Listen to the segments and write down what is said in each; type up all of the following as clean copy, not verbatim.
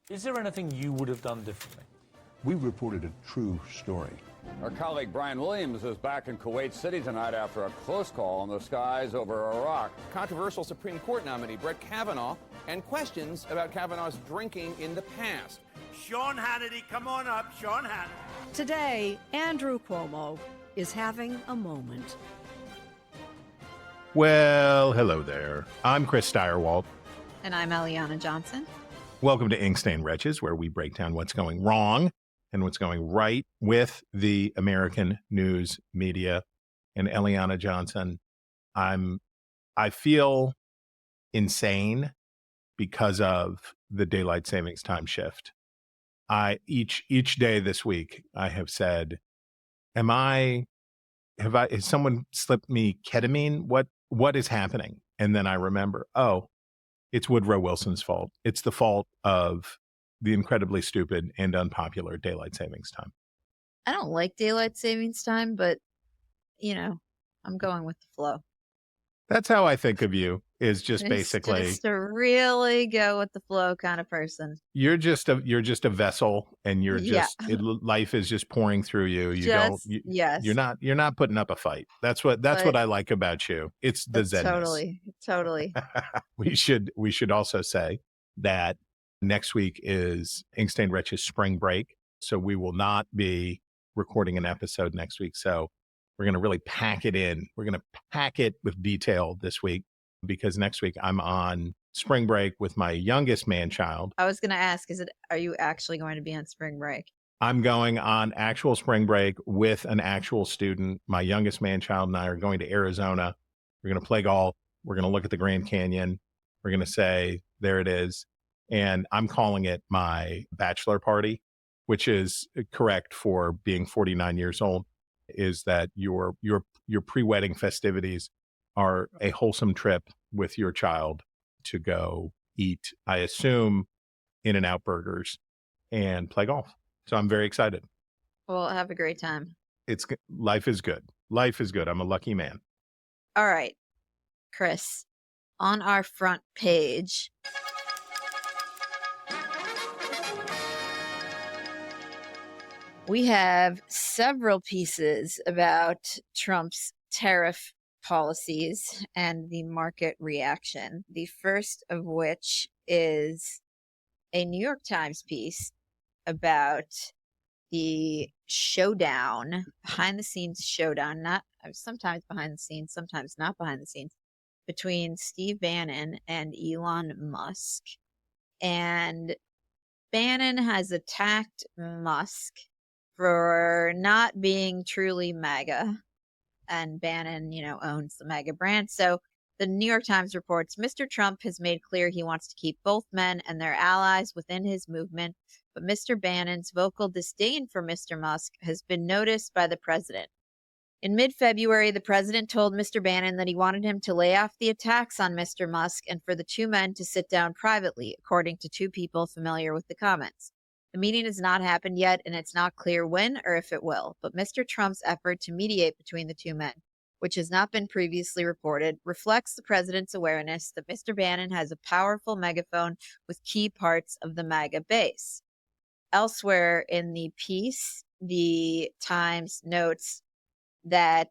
Is there anything you would have done differently? We reported a true story. Our colleague Brian Williams is back in Kuwait City tonight after a close call in the skies over Iraq. Controversial Supreme Court nominee Brett Kavanaugh and questions about Kavanaugh's drinking in the past. Sean Hannity, come on up, Sean Hannity. Today, Andrew Cuomo is having a moment. Well, hello there. I'm Chris Steyerwalt. And I'm Eliana Johnson. Welcome to Inkstained Wretches, where we break down what's going wrong and what's going right with the American news media. And Eliana Johnson, I feel insane because of the daylight savings time shift. Each day this week, I have said, has someone slipped me ketamine? What is happening? And then I remember, it's Woodrow Wilson's fault. It's the fault of the incredibly stupid and unpopular daylight savings time. I don't like daylight savings time, but, I'm going with the flow. That's how I think of you, is just basically... Just to really go with the flow kind of person. You're just a vessel, and life is just pouring through you. Yes. You're not putting up a fight. That's what I like about you. It's the zenness. Totally. We should also say that next week is Inkstained Wretches spring break, so we will not be recording an episode next week. So we're going to really pack it in. We're going to pack it with detail this week, because next week I'm on spring break with my youngest man-child. I was going to ask, are you actually going to be on spring break? I'm going on actual spring break with an actual student. My youngest man-child and I are going to Arizona. We're going to play golf. We're going to look at the Grand Canyon. We're going to say, there it is. And I'm calling it my bachelor party, which is correct for being 49 years old, is that your pre-wedding festivities are a wholesome trip with your child to go eat, I assume, In-N-Out burgers and play golf. So I'm very excited. Well, have a great time. Life is good. Life is good. I'm a lucky man. All right, Chris, on our front page, we have several pieces about Trump's tariff policies and the market reaction. The first of which is a New York Times piece about the showdown, behind the scenes showdown, sometimes behind the scenes, sometimes not behind the scenes, between Steve Bannon and Elon Musk. And Bannon has attacked Musk for not being truly MAGA. And Bannon, owns the MAGA brand. So the New York Times reports, Mr. Trump has made clear he wants to keep both men and their allies within his movement, but Mr. Bannon's vocal disdain for Mr. Musk has been noticed by the president. In mid-February, the president told Mr. Bannon that he wanted him to lay off the attacks on Mr. Musk and for the two men to sit down privately, according to two people familiar with the comments. The meeting has not happened yet, and it's not clear when or if it will, but Mr. Trump's effort to mediate between the two men, which has not been previously reported, reflects the president's awareness that Mr. Bannon has a powerful megaphone with key parts of the MAGA base. Elsewhere in the piece, the Times notes that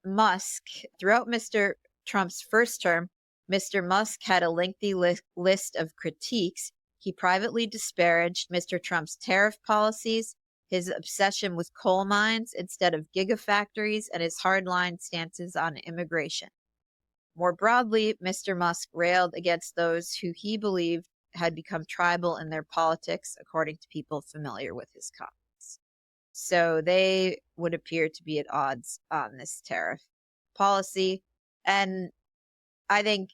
Musk, throughout Mr. Trump's first term, Mr. Musk had a lengthy list of critiques. He privately disparaged Mr. Trump's tariff policies, his obsession with coal mines instead of gigafactories, and his hardline stances on immigration. More broadly, Mr. Musk railed against those who he believed had become tribal in their politics, according to people familiar with his comments. So they would appear to be at odds on this tariff policy. And I think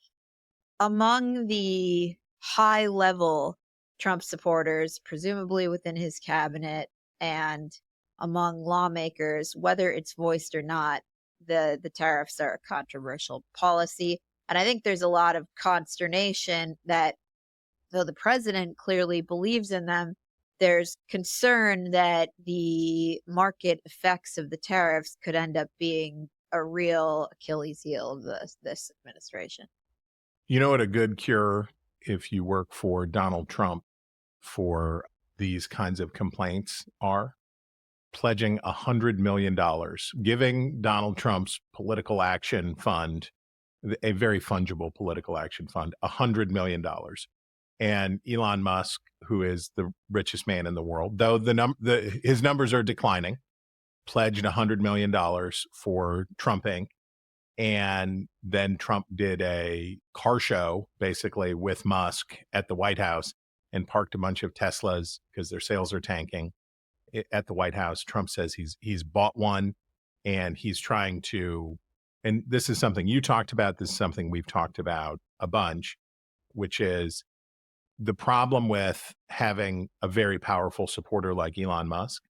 among the high-level Trump supporters, presumably within his cabinet and among lawmakers, whether it's voiced or not, the tariffs are a controversial policy. And I think there's a lot of consternation that, though the president clearly believes in them, there's concern that the market effects of the tariffs could end up being a real Achilles heel of this administration. You know what a good cure if you work for Donald Trump for these kinds of complaints are pledging $100 million, giving Donald Trump's political action fund, a very fungible political action fund, $100 million. And Elon Musk, who is the richest man in the world, though his numbers are declining, pledged $100 million for Trump Inc. And then Trump did a car show, basically, with Musk at the White House and parked a bunch of Teslas because their sales are tanking at the White House. Trump says he's bought one, and he's trying to, and this is something you talked about, this is something we've talked about a bunch, which is the problem with having a very powerful supporter like Elon Musk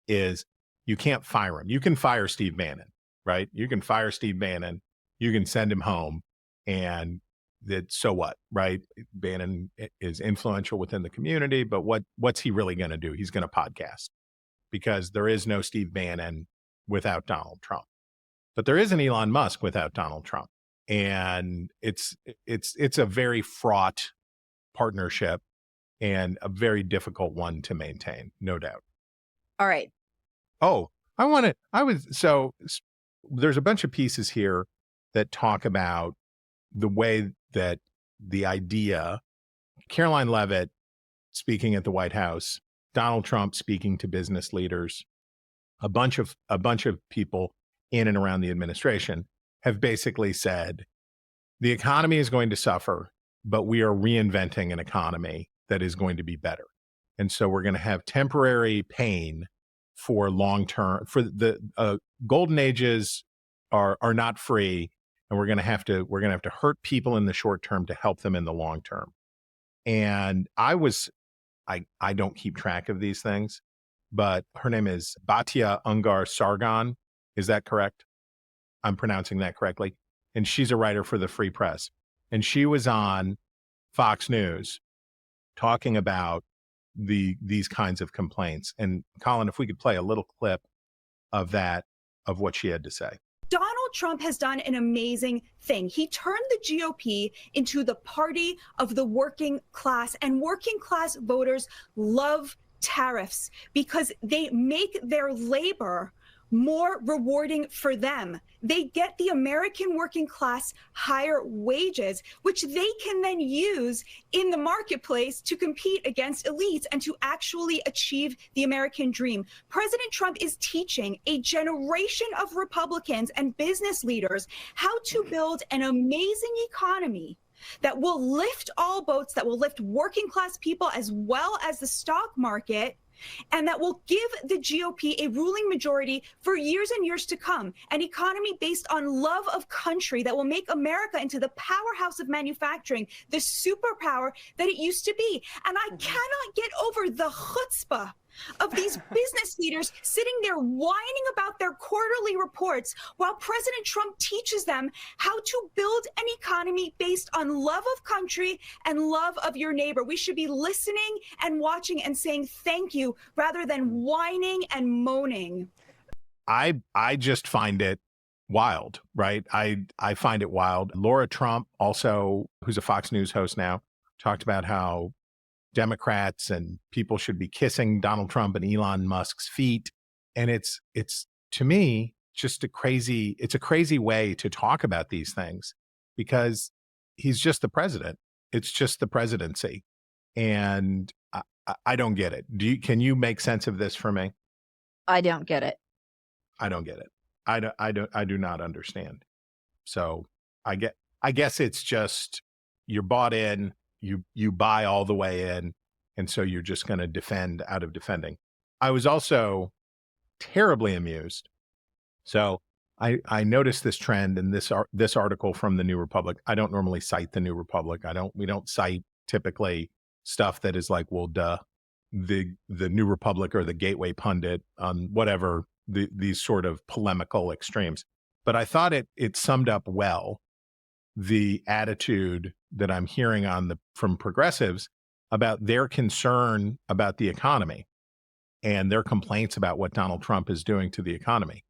is you can't fire him. You can fire Steve Bannon, right? You can fire Steve Bannon, you can send him home, and so what, right? Bannon is influential within the community, but what's he really going to do? He's going to podcast, because there is no Steve Bannon without Donald Trump. But there is an Elon Musk without Donald Trump. And it's a very fraught partnership and a very difficult one to maintain, no doubt. All right. Oh, there's a bunch of pieces here that talk about the way that the idea, Caroline Leavitt speaking at the White House, Donald Trump speaking to business leaders, a bunch of people in and around the administration have basically said the economy is going to suffer, but we are reinventing an economy that is going to be better. And so we're going to have temporary pain for long-term, for the golden ages are not free. And we're going to have to hurt people in the short term to help them in the long term. And I don't keep track of these things, but her name is Batya Ungar Sargon. Is that correct? I'm pronouncing that correctly. And she's a writer for the Free Press. And she was on Fox News talking about these kinds of complaints. And Colin, if we could play a little clip of that, of what she had to say. Donald Trump has done an amazing thing. He turned the GOP into the party of the working class, and working class voters love tariffs because they make their labor more rewarding for them. They get the American working class higher wages, which they can then use in the marketplace to compete against elites and to actually achieve the American dream. President Trump is teaching a generation of Republicans and business leaders how to build an amazing economy that will lift all boats, that will lift working class people as well as the stock market, and that will give the GOP a ruling majority for years and years to come. An economy based on love of country that will make America into the powerhouse of manufacturing, the superpower that it used to be. And I cannot get over the chutzpah of these business leaders sitting there whining about their quarterly reports while President Trump teaches them how to build an economy based on love of country and love of your neighbor. We should be listening and watching and saying thank you rather than whining and moaning. I just find it wild, right? I find it wild. Laura Trump, also, who's a Fox News host now, talked about how Democrats and people should be kissing Donald Trump and Elon Musk's feet. And it's to me, just it's a crazy way to talk about these things, because he's just the president. It's just the presidency. And I don't get it. Can you make sense of this for me? I don't get it. I don't get it. I do not understand. So I guess it's just, you're bought in, you buy all the way in, and so you're just going to defend out of defending. I was also terribly amused. So I noticed this trend in this article from the New Republic. I don't normally cite the New Republic. We don't cite typically stuff that is like, well, duh, the New Republic or the Gateway Pundit on whatever these sort of polemical extremes. But I thought it summed up well the attitude that I'm hearing from progressives about their concern about the economy and their complaints about what Donald Trump is doing to the economy.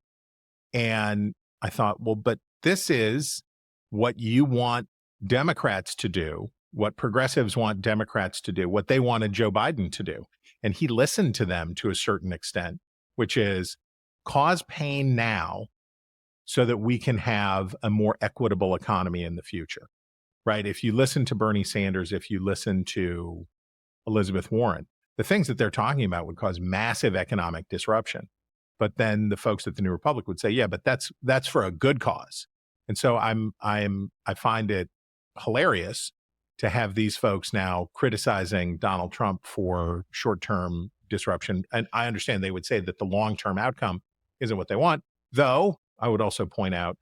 And I thought, well, but this is what you want Democrats to do what progressives want Democrats to do, what they wanted Joe Biden to do. And he listened to them to a certain extent, which is cause pain now so that we can have a more equitable economy in the future, right? If you listen to Bernie Sanders, if you listen to Elizabeth Warren, the things that they're talking about would cause massive economic disruption. But then the folks at the New Republic would say, yeah, but that's for a good cause. And so I find it hilarious to have these folks now criticizing Donald Trump for short-term disruption. And I understand they would say that the long-term outcome isn't what they want, though I would also point out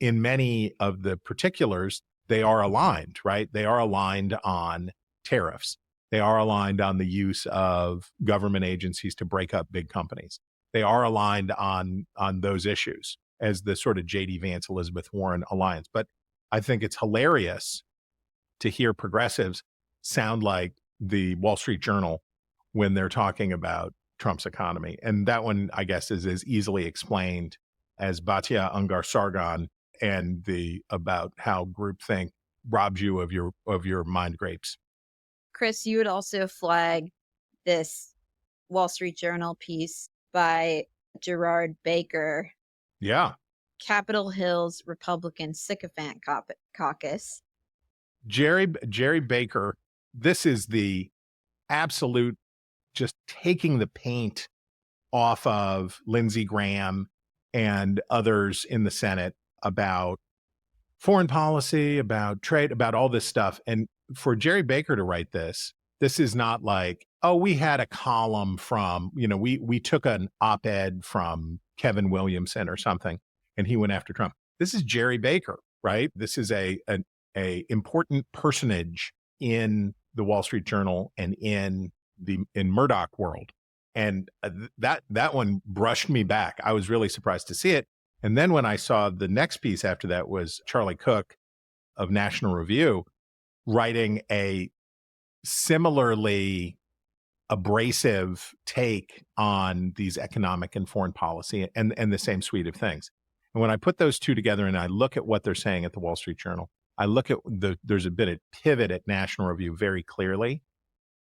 in many of the particulars, they are aligned, right? They are aligned on tariffs. They are aligned on the use of government agencies to break up big companies. They are aligned on those issues as the sort of J.D. Vance, Elizabeth Warren alliance. But I think it's hilarious to hear progressives sound like the Wall Street Journal when they're talking about Trump's economy. And that one, I guess, is as easily explained as Batya Ungar Sargon and about how groupthink robs you of your mind grapes. Chris, you would also flag this Wall Street Journal piece by Gerard Baker. Yeah. Capitol Hill's Republican Sycophant Caucus. Jerry Baker, this is the absolute just taking the paint off of Lindsey Graham and others in the Senate about foreign policy, about trade, about all this stuff. And for Jerry Baker to write this is not like, oh, we had a column from, we took an op-ed from Kevin Williamson or something, and he went after Trump. This is Jerry Baker, right? This is a important personage in the Wall Street Journal and in Murdoch world. And that one brushed me back. I was really surprised to see it. And then when I saw the next piece after that was Charlie Cook of National Review writing a similarly abrasive take on these economic and foreign policy and the same suite of things. And when I put those two together and I look at what they're saying at the Wall Street Journal, I look at there's a bit of pivot at National Review very clearly.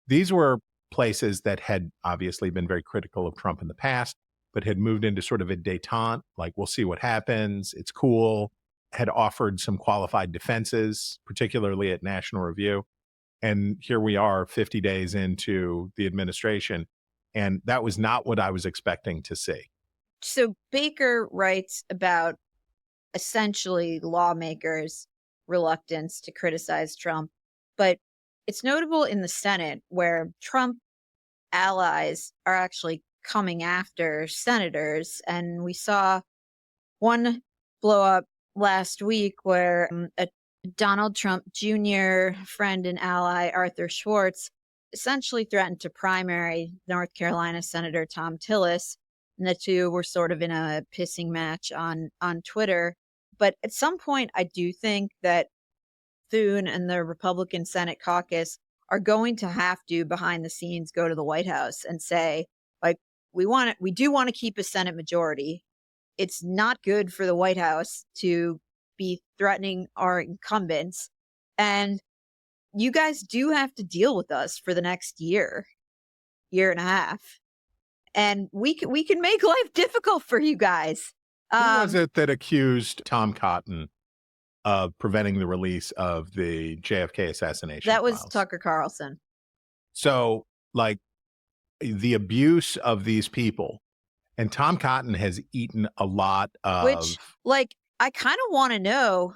These were places that had obviously been very critical of Trump in the past, but had moved into sort of a détente, like we'll see what happens, it's cool, had offered some qualified defenses, particularly at National Review. And here we are 50 days into the administration, and that was not what I was expecting to see. So Baker writes about essentially lawmakers' reluctance to criticize Trump, but it's notable in the Senate where Trump allies are actually coming after senators. And we saw one blow up last week where a Donald Trump Jr. friend and ally, Arthur Schwartz, essentially threatened to primary North Carolina Senator Thom Tillis. And the two were sort of in a pissing match on Twitter. But at some point, I do think that Thune and the Republican Senate caucus are going to have to, behind the scenes, go to the White House and say, like, we do want to keep a Senate majority. It's not good for the White House to be threatening our incumbents. And you guys do have to deal with us for the next year and a half. And we can make life difficult for you guys. Who was it that accused Tom Cotton of preventing the release of the JFK assassination That was files? Tucker Carlson. So, like, the abuse of these people, and Tom Cotton has eaten a lot of... Which, like, I kind of want to know,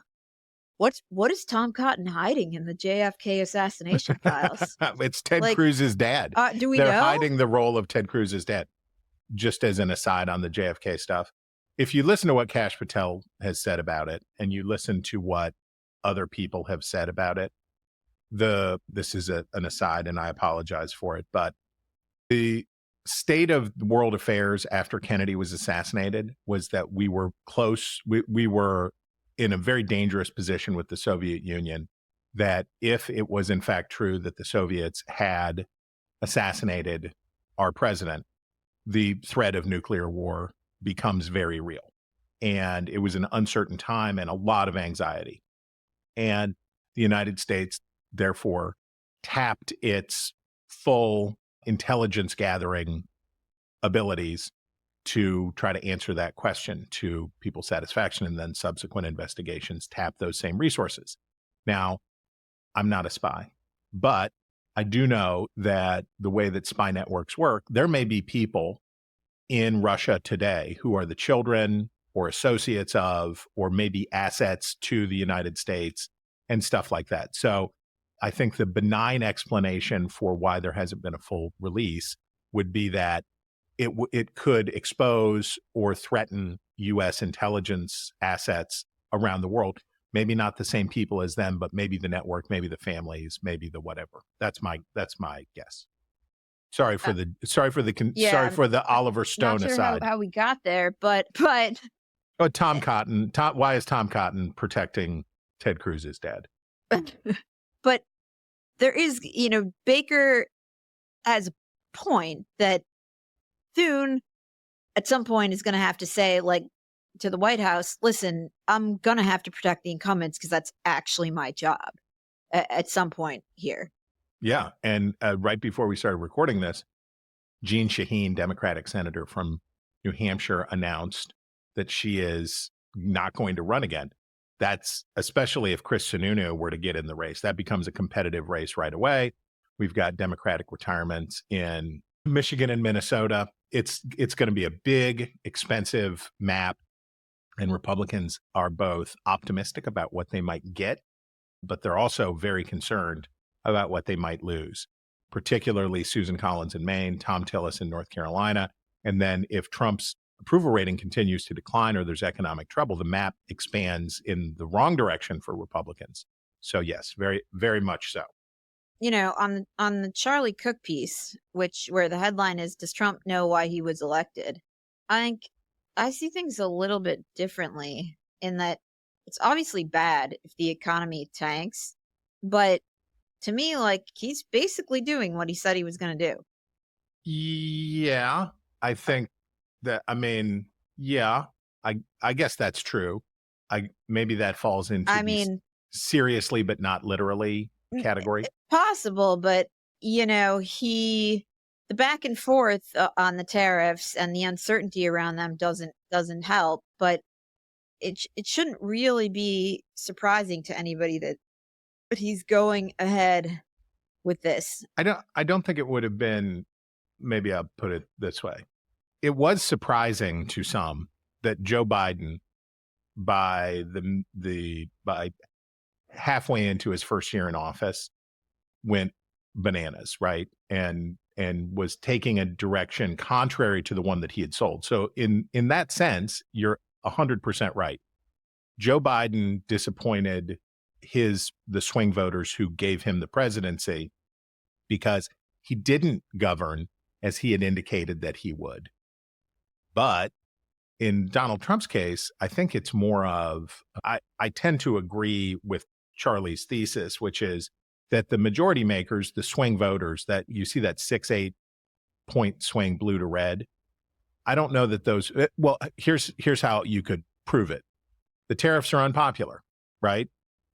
what is Tom Cotton hiding in the JFK assassination files? It's Ted Cruz's dad. Do we They're know? hiding the role of Ted Cruz's dad. Just as an aside on the JFK stuff, if you listen to what Kash Patel has said about it, and you listen to what other people have said about it, this is an aside, and I apologize for it, but the state of world affairs after Kennedy was assassinated was that we were close. We were in a very dangerous position with the Soviet Union, that if it was in fact true that the Soviets had assassinated our president, the threat of nuclear war becomes very real. And it was an uncertain time and a lot of anxiety. And the United States therefore tapped its full intelligence gathering abilities to try to answer that question to people's satisfaction, and then subsequent investigations tap those same resources. Now, I'm not a spy, but I do know that the way that spy networks work, there may be people in Russia today who are the children or associates of, or maybe assets to the United States and stuff like that. So I think the benign explanation for why there hasn't been a full release would be that it could expose or threaten U.S. intelligence assets around the world. Maybe not the same people as them, but maybe the network, maybe the families, maybe the whatever. That's my guess. Sorry for the Oliver Stone not sure aside. how we got there, but Oh, Tom Cotton. Why is Tom Cotton protecting Ted Cruz's dad? but there is, Baker has a point that soon, at some point, is going to have to say, like, to the White House, listen, I'm going to have to protect the incumbents because that's actually my job at some point here. Yeah. And right before we started recording this, Jean Shaheen, Democratic senator from New Hampshire, announced that she is not going to run again. That's especially if Chris Sununu were to get in the race. That becomes a competitive race right away. We've got Democratic retirements in Michigan and Minnesota. It's going to be a big, expensive map. And Republicans are both optimistic about what they might get, but they're also very concerned about what they might lose, particularly Susan Collins in Maine, Tom Tillis in North Carolina. And then if Trump's approval rating continues to decline or there's economic trouble, the map expands in the wrong direction for Republicans. So yes, very, very much so. On the Charlie Cook piece, where the headline is, "Does Trump know why he was elected?" I think I see things a little bit differently in that it's obviously bad if the economy tanks, but to me, like, he's basically doing what he said he was going to do. Yeah, I think that, I guess that's true. Maybe that falls into seriously but not literally category. Possible, but the back and forth on the tariffs and the uncertainty around them doesn't help, but it shouldn't really be surprising to anybody that he's going ahead with this. I don't think it would have been, maybe I'll put it this way. It was surprising to some that Joe Biden, by halfway into his first year in office, went bananas, right? And was taking a direction contrary to the one that he had sold. So in that sense, you're 100% right. Joe Biden disappointed the swing voters who gave him the presidency because he didn't govern as he had indicated that he would. But in Donald Trump's case, I think it's more of, I tend to agree with Charlie's thesis, which is that the majority makers, the swing voters, that you see that 6-8 point swing blue to red. I don't know that those, well, here's how you could prove it. The tariffs are unpopular, right?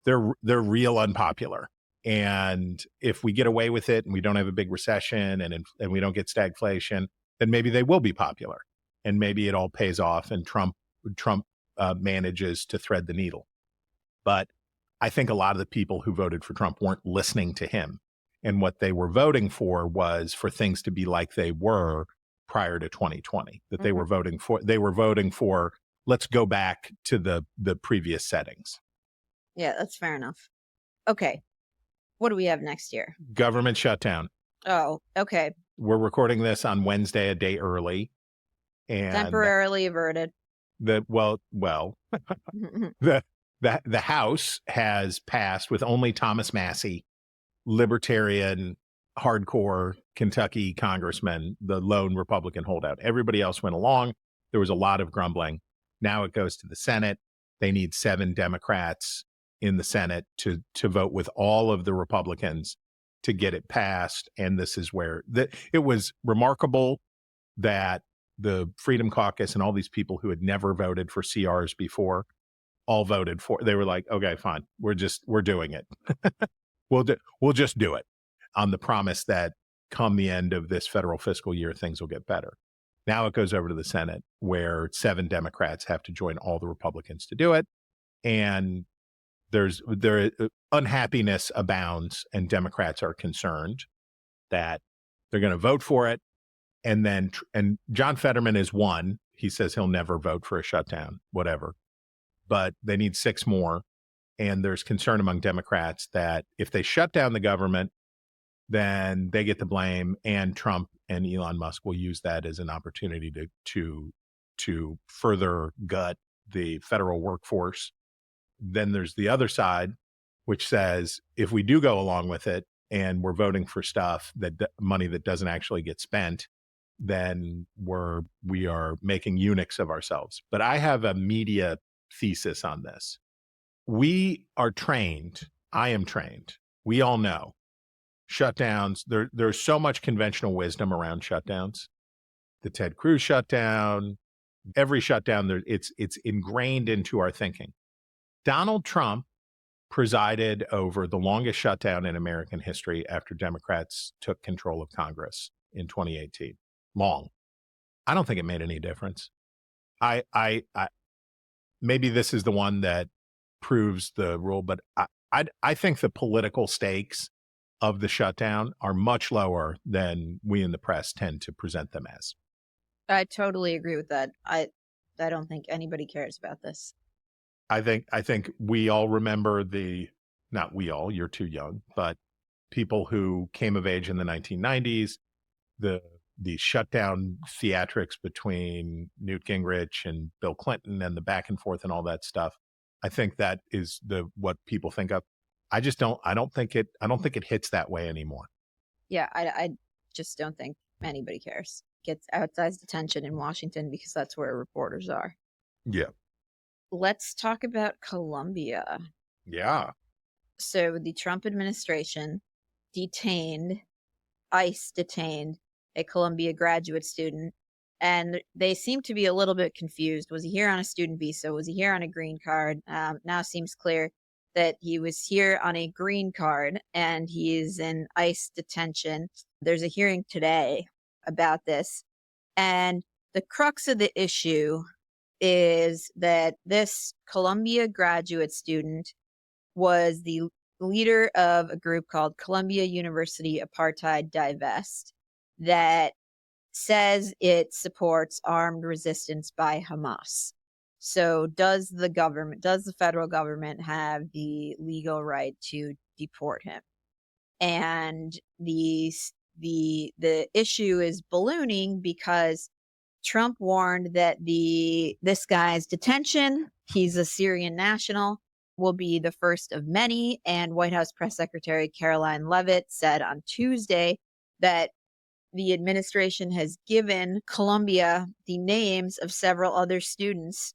They're real unpopular. And if we get away with it and we don't have a big recession and we don't get stagflation, then maybe they will be popular. And maybe it all pays off and Trump manages to thread the needle. But I think a lot of the people who voted for Trump weren't listening to him. And what they were voting for was for things to be like they were prior to 2020, that they were voting for, let's go back to the previous settings. Yeah, that's fair enough. Okay. What do we have next year? Government shutdown. Oh, okay. We're recording this on Wednesday, a day early. And temporarily averted. The House has passed with only Thomas Massie, libertarian, hardcore Kentucky congressman, the lone Republican holdout. Everybody else went along. There was a lot of grumbling. Now it goes to the Senate. They need 7 Democrats in the Senate to vote with all of the Republicans to get it passed. And this is where it was remarkable that the Freedom Caucus and all these people who had never voted for CRs before all voted for. They were like, okay, fine. We're doing it. we'll just do it on the promise that come the end of this federal fiscal year, things will get better. Now it goes over to the Senate, where 7 Democrats have to join all the Republicans to do it. And unhappiness abounds, and Democrats are concerned that they're going to vote for it. And John Fetterman is one. He says he'll never vote for a shutdown, whatever. But they need 6 more. And there's concern among Democrats that if they shut down the government, then they get the blame, and Trump and Elon Musk will use that as an opportunity to further gut the federal workforce. Then there's the other side, which says if we do go along with it and we're voting for stuff money that doesn't actually get spent, then we are making eunuchs of ourselves. But I have a media thesis on this. We are trained. I am trained. We all know shutdowns. There's so much conventional wisdom around shutdowns. The Ted Cruz shutdown, every shutdown, it's ingrained into our thinking. Donald Trump presided over the longest shutdown in American history after Democrats took control of Congress in 2018. Long. I don't think it made any difference. I maybe this is the one that proves the rule, but I think the political stakes of the shutdown are much lower than we in the press tend to present them as. I totally agree with that. I don't think anybody cares about this. I think we all remember not we all, you're too young, but people who came of age in the 1990s, the shutdown theatrics between Newt Gingrich and Bill Clinton and the back and forth and all that stuff. I think that is what people think of. I don't think it hits that way anymore. Yeah, I just don't think anybody cares. Gets outsized attention in Washington because that's where reporters are. Yeah. Let's talk about Colombia. Yeah. So the Trump administration ICE detained a Columbia graduate student, and they seem to be a little bit confused. Was he here on a student visa? Was he here on a green card? Now seems clear that he was here on a green card and he is in ICE detention. There's a hearing today about this. And the crux of the issue is that this Columbia graduate student was the leader of a group called Columbia University Apartheid Divest that says it supports armed resistance by Hamas. So does the federal government have the legal right to deport him? And the issue is ballooning because Trump warned that this guy's detention, he's a Syrian national, will be the first of many. And White House Press Secretary Caroline Leavitt said on Tuesday that the administration has given Columbia the names of several other students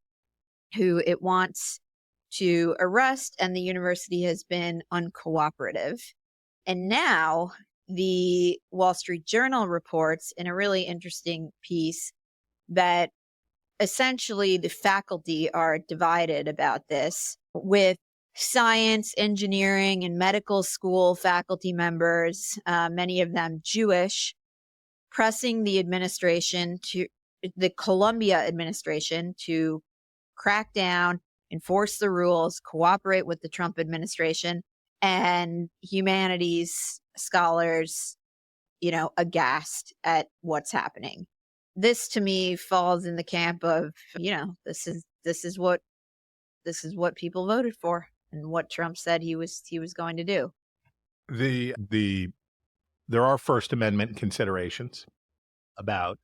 who it wants to arrest, and the university has been uncooperative. And now the Wall Street Journal reports in a really interesting piece that essentially the faculty are divided about this, with science, engineering, and medical school faculty members, many of them Jewish, pressing the Columbia administration to crack down, enforce the rules, cooperate with the Trump administration, and humanities scholars, aghast at what's happening. This to me falls in the camp of, this is what people voted for and what Trump said he was going to do. There are First Amendment considerations about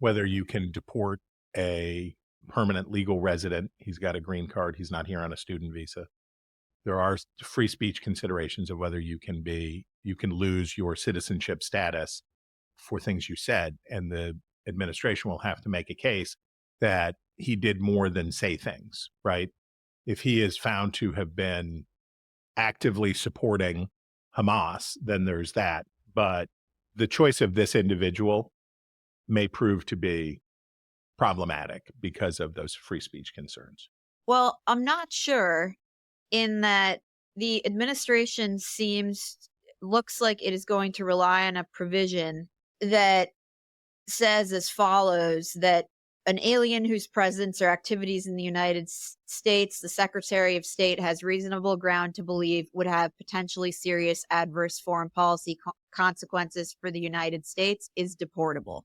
whether you can deport a permanent legal resident. He's got a green card. He's not here on a student visa. There are free speech considerations of whether you can lose your citizenship status for things you said. And the administration will have to make a case that he did more than say things, right? If he is found to have been actively supporting Hamas, then there's that. But the choice of this individual may prove to be problematic because of those free speech concerns. Well, I'm not sure in that the administration looks like it is going to rely on a provision that says as follows, that an alien whose presence or activities in the United States, the Secretary of State has reasonable ground to believe would have potentially serious adverse foreign policy consequences for the United States is deportable,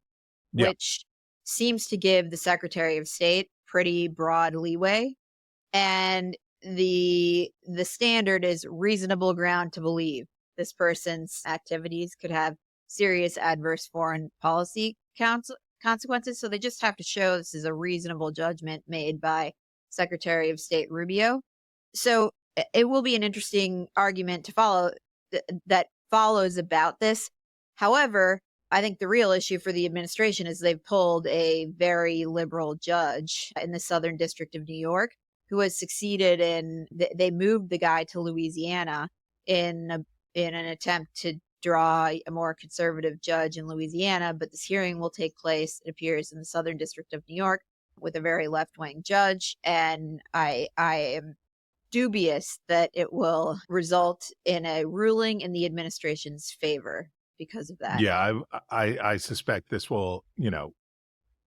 which seems to give the Secretary of State pretty broad leeway. And the standard is reasonable ground to believe this person's activities could have serious adverse foreign policy consequences. So they just have to show this is a reasonable judgment made by Secretary of State Rubio. So it will be an interesting argument to follow that follows about this. However, I think the real issue for the administration is they've pulled a very liberal judge in the Southern District of New York who has succeeded they moved the guy to Louisiana in an attempt to draw a more conservative judge in Louisiana, but this hearing will take place, it appears, in the Southern District of New York with a very left-wing judge, and I am dubious that it will result in a ruling in the administration's favor because of that. Yeah, I suspect this will,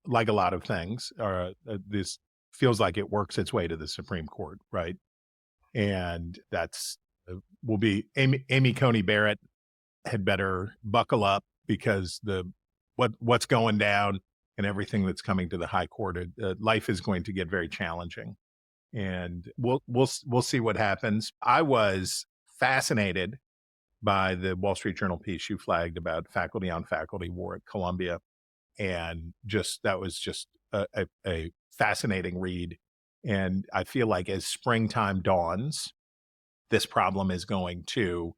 like a lot of things, this feels like it works its way to the Supreme Court, right? And that's will be Amy Coney Barrett had better buckle up because what's going down and everything that's coming to the high court, life is going to get very challenging, and we'll see what happens. I was fascinated by the Wall Street Journal piece you flagged about faculty on faculty war at Columbia, and that was just a fascinating read. And I feel like as springtime dawns, this problem is going to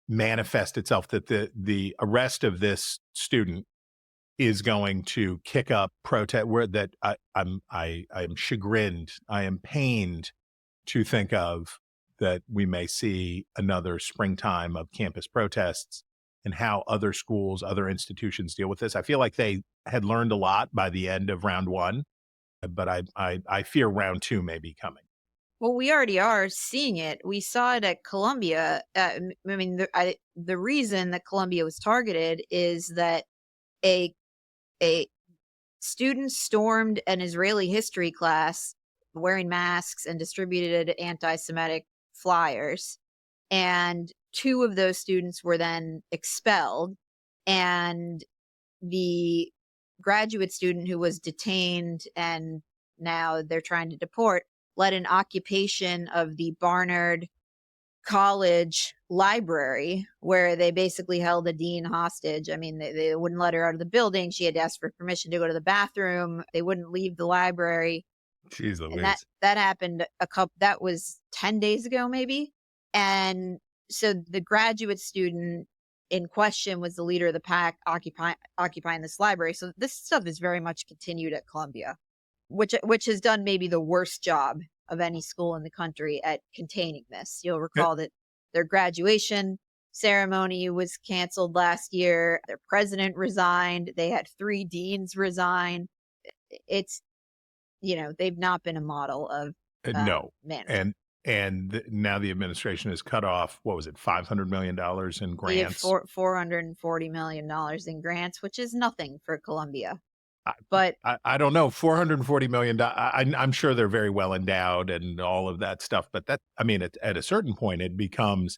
manifest itself, that the arrest of this student is going to kick up protest. I'm chagrined, I am pained to think of that we may see another springtime of campus protests and how other schools, other institutions deal with this. I feel like they had learned a lot by the end of round one, but I fear round two may be coming. Well, we already are seeing it. We saw it at Columbia. The reason that Columbia was targeted is that a student stormed an Israeli history class wearing masks and distributed anti-Semitic flyers. And 2 of those students were then expelled. And the graduate student who was detained and now they're trying to deport led an occupation of the Barnard College library, where they basically held the dean hostage. I mean, they wouldn't let her out of the building. She had to ask for permission to go to the bathroom. They wouldn't leave the library. Jeez Louise. And that happened that was 10 days ago, maybe. And so the graduate student in question was the leader of the pack occupying this library. So this stuff is very much continued at Columbia, which has done maybe the worst job of any school in the country at containing this. You'll recall that their graduation ceremony was canceled last year. Their president resigned. They had 3 deans resign. It's, they've not been a model of management. And now the administration has cut off, what was it, $500 million in grants? $440 million in grants, which is nothing for Columbia. But I don't know, $440 million. I'm sure they're very well endowed and all of that stuff. But at a certain point, it becomes,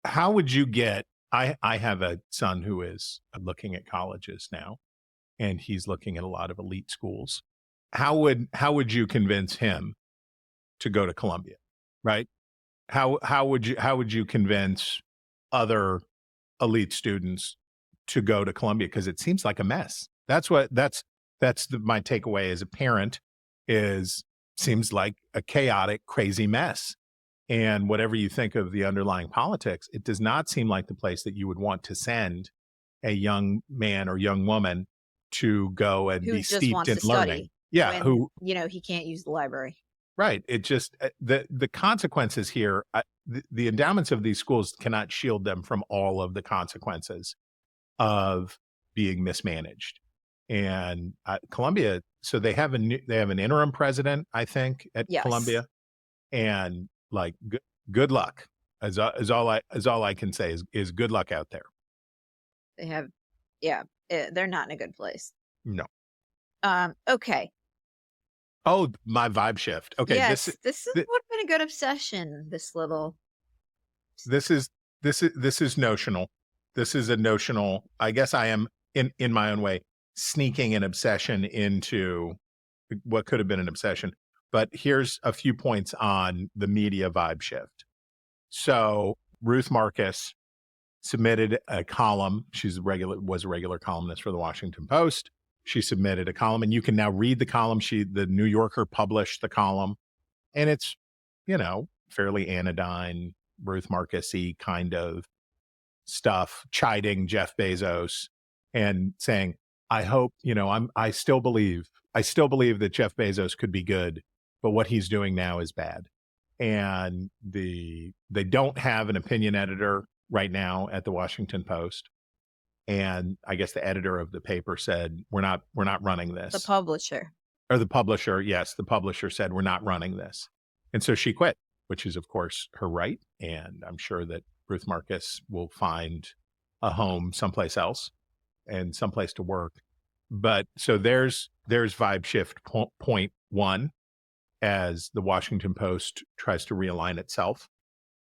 how would you get? I have a son who is looking at colleges now, and he's looking at a lot of elite schools. How would you convince him to go to Columbia, right? How would you convince other elite students to go to Columbia? Because it seems like a mess. That's my takeaway as a parent. Seems like a chaotic, crazy mess. And whatever you think of the underlying politics, it does not seem like the place that you would want to send a young man or young woman to go and be steeped in learning. Yeah, he can't use the library. Right. It just the consequences here. The endowments of these schools cannot shield them from all of the consequences of being mismanaged. And Columbia, so they have an interim president, I think, at Columbia, and good luck. Is all I can say is good luck out there. They have, they're not in a good place. No. Okay. Oh, my vibe shift. Okay. Yes, this would have been a good obsession. This is notional. This is a notional. I guess I am in my own way sneaking an obsession into what could have been an obsession. But here's a few points on the media vibe shift. So Ruth Marcus submitted a column. Was a regular columnist for the Washington Post. She submitted a column, and you can now read the column. The New Yorker published the column, and it's, fairly anodyne, Ruth Marcus-y kind of stuff, chiding Jeff Bezos and saying, I hope, I still believe that Jeff Bezos could be good, but what he's doing now is bad. And they don't have an opinion editor right now at the Washington Post. And I guess the editor of the paper said, we're not running this. The publisher. Or the publisher, yes, the publisher said, we're not running this. And so she quit, which is, of course, her right. And I'm sure that Ruth Marcus will find a home someplace else and someplace to work. But so there's vibe shift point one, as the Washington Post tries to realign itself.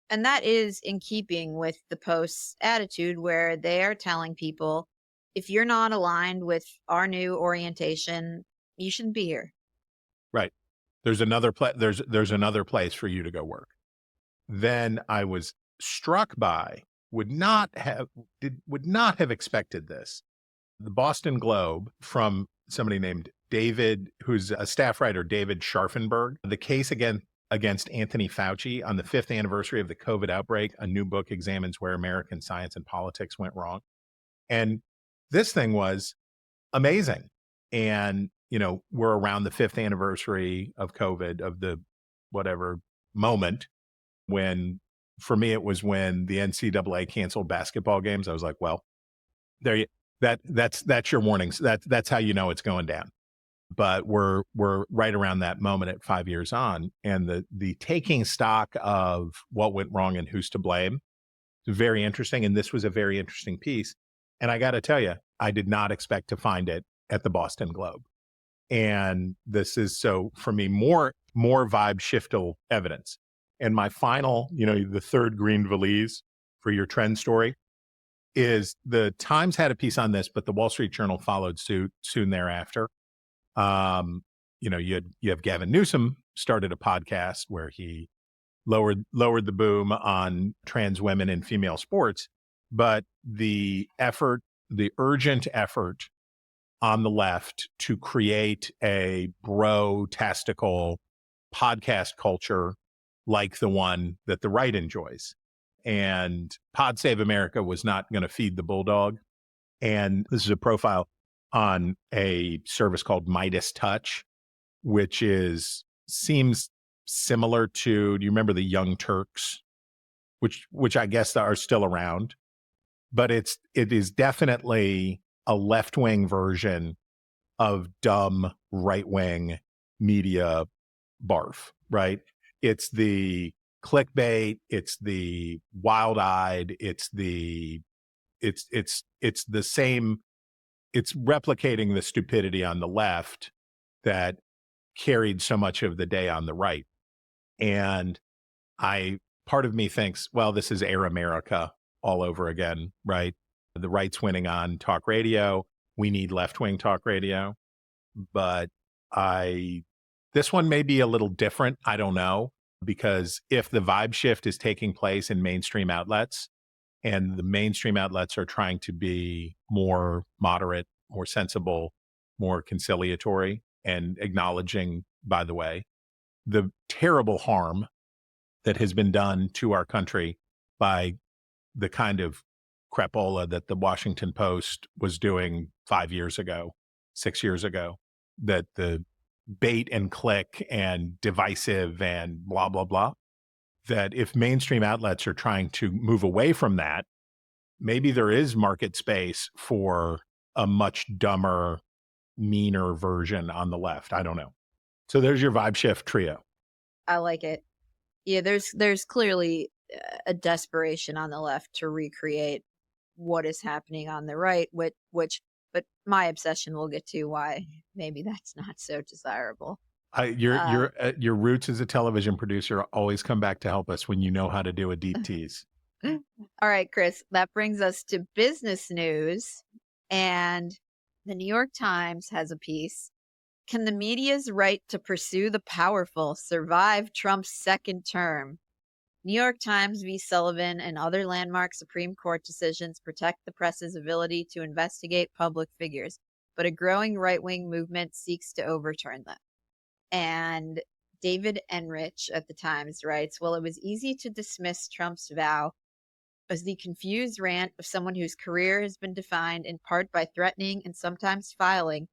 And that is in keeping with the Post's attitude, where they are telling people, if you're not aligned with our new orientation, you shouldn't be here. Right. There's another there's another place for you to go work. Then I was struck by, would not have expected this. The Boston Globe, from somebody named David, who's a staff writer, David Scharfenberg, the case against Anthony Fauci on the 5th anniversary of the COVID outbreak. A new book examines where American science and politics went wrong. And this thing was amazing. And, we're around the 5th anniversary of COVID, of the whatever moment when, for me, it was when the NCAA canceled basketball games. I was like, well, that's your warnings. That's how you know it's going down. But we're right around that moment at 5 years on, and the taking stock of what went wrong and who's to blame is very interesting. And this was a very interesting piece. And I got to tell you, I did not expect to find it at the Boston Globe. And this is, so for me, more vibe shiftal evidence. And my final, the third green valise for your trend story is the Times had a piece on this, but the Wall Street Journal followed suit soon thereafter. You have Gavin Newsom started a podcast where he lowered the boom on trans women in female sports, but the urgent effort on the left to create a bro-tastical podcast culture like the one that the right enjoys. And Pod Save America was not going to feed the bulldog. And this is a profile on a service called Midas Touch, which seems similar to, do you remember the Young Turks, which I guess are still around, but it is definitely a left-wing version of dumb right-wing media barf, right? It's the clickbait, it's the wild-eyed, it's the same. It's replicating the stupidity on the left that carried so much of the day on the right. And part of me thinks, well, this is Air America all over again, right? The right's winning on talk radio. We need left-wing talk radio. But this one may be a little different. I don't know, because if the vibe shift is taking place in mainstream outlets, and the mainstream outlets are trying to be more moderate, more sensible, more conciliatory, and acknowledging, by the way, the terrible harm that has been done to our country by the kind of crapola that the Washington Post was doing 5 years ago, 6 years ago, that the bait and click and divisive and blah, blah, blah, that if mainstream outlets are trying to move away from that, maybe there is market space for a much dumber, meaner version on the left. I don't know. So there's your vibe shift trio. I like it. Yeah, there's clearly a desperation on the left to recreate what is happening on the right, but my obsession, we'll get to why maybe that's not so desirable. Your roots as a television producer always come back to help us when you know how to do a deep tease. All right, Chris, that brings us to business news. And the New York Times has a piece. Can the media's right to pursue the powerful survive Trump's second term? New York Times v. Sullivan and other landmark Supreme Court decisions protect the press's ability to investigate public figures, but a growing right-wing movement seeks to overturn them. And David Enrich at the Times writes, well, it was easy to dismiss Trump's vow as the confused rant of someone whose career has been defined in part by threatening and sometimes filing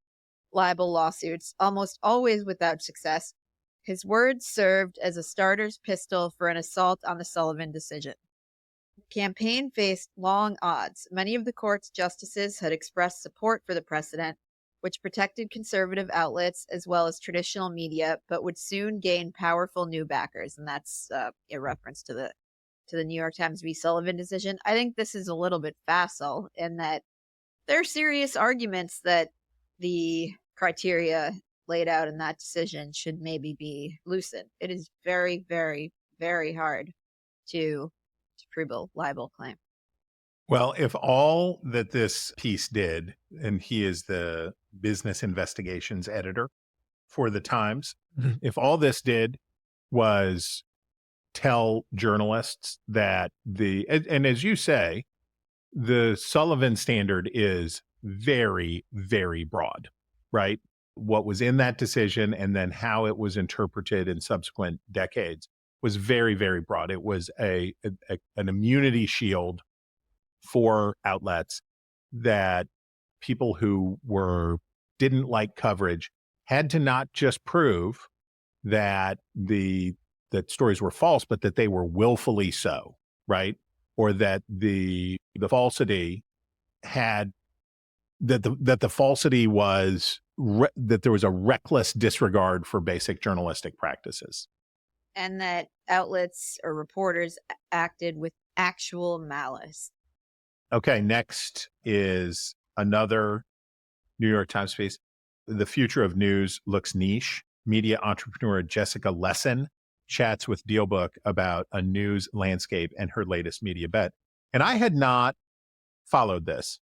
libel lawsuits, almost always without success. His words served as a starter's pistol for an assault on the Sullivan decision. The campaign faced long odds. Many of the court's justices had expressed support for the precedent, which protected conservative outlets as well as traditional media, but would soon gain powerful new backers. And that's a reference to the New York Times v. Sullivan decision. I think this is a little bit facile in that there are serious arguments that the criteria laid out in that decision should maybe be loosened. It is very, very, very hard to prove a libel claim. Well, if all that this piece did, and he is the business investigations editor for the Times, if all this did was tell journalists that and as you say, the Sullivan standard is very, very broad, right? What was in that decision and then how it was interpreted in subsequent decades was very, very broad. It was an immunity shield for outlets that people who didn't like coverage had to not just prove that that stories were false, but that they were willfully so, right? Or that the falsity had that the falsity was that there was a reckless disregard for basic journalistic practices, and that outlets or reporters acted with actual malice. Okay, next is another New York Times piece. The future of news looks niche. Media entrepreneur Jessica Lessin chats with DealBook about a news landscape and her latest media bet. And I had not followed this.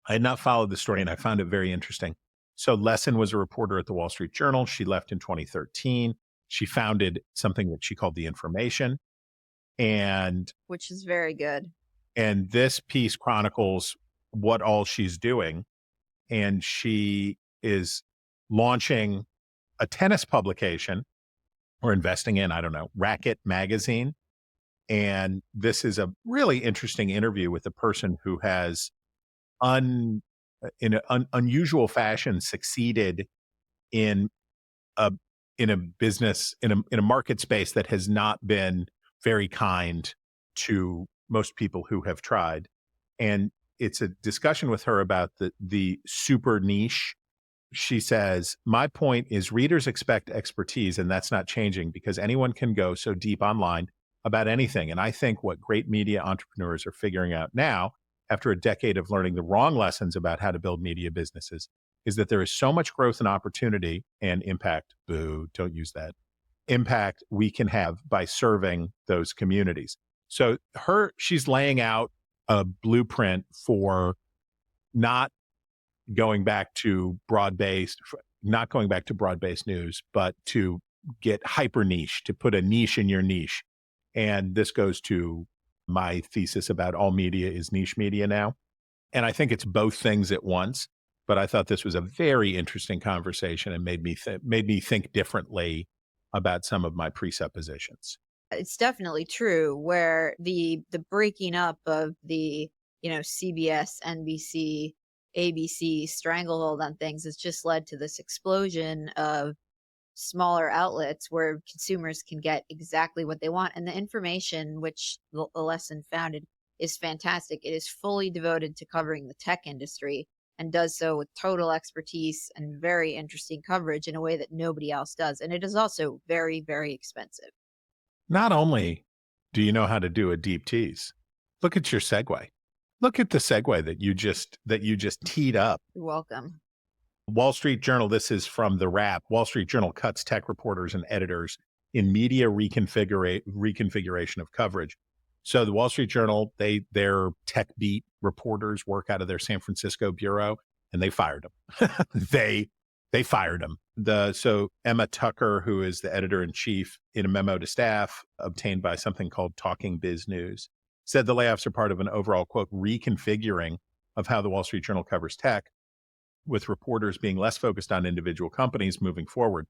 I had not followed the story, and I found it very interesting. So Lessin was a reporter at the Wall Street Journal. She left in 2013. She founded something that she called The Information, which is very good. And this piece chronicles what all she's doing. And she is launching a tennis publication or investing in, I don't know, Racket magazine. And this is a really interesting interview with a person who has, in an unusual fashion, succeeded in a business, in a market space that has not been very kind to most people who have tried. And it's a discussion with her about the super niche. She says, my point is readers expect expertise, and that's not changing because anyone can go so deep online about anything. And I think what great media entrepreneurs are figuring out now, after a decade of learning the wrong lessons about how to build media businesses, is that there is so much growth and opportunity and impact, don't use that, impact we can have by serving those communities. So she's laying out a blueprint for not going back to broad-based news, but to get hyper niche, to put a niche in your niche. And this goes to my thesis about all media is niche media now. And I think it's both things at once. But I thought this was a very interesting conversation and made me think differently about some of my presuppositions. It's definitely true where the breaking up of the, CBS, NBC, ABC stranglehold on things has just led to this explosion of smaller outlets where consumers can get exactly what they want. And the information, which the Lessin founded, is fantastic. It is fully devoted to covering the tech industry and does so with total expertise and very interesting coverage in a way that nobody else does. And it is also very, very expensive. Not only Do you know how to do a deep tease? Look at your segue. Look at the segue that you just teed up. You're welcome. Wall Street Journal, this is from the Wrap. Wall Street Journal cuts tech reporters and editors in media reconfiguration of coverage. So the Wall Street Journal, their tech beat reporters work out of their San Francisco bureau, and they fired them. they fired them. So Emma Tucker, who is the editor-in-chief, in a memo to staff obtained by something called Talking Biz News, said the layoffs are part of an overall, quote, reconfiguring of how the Wall Street Journal covers tech, with reporters being less focused on individual companies moving forward.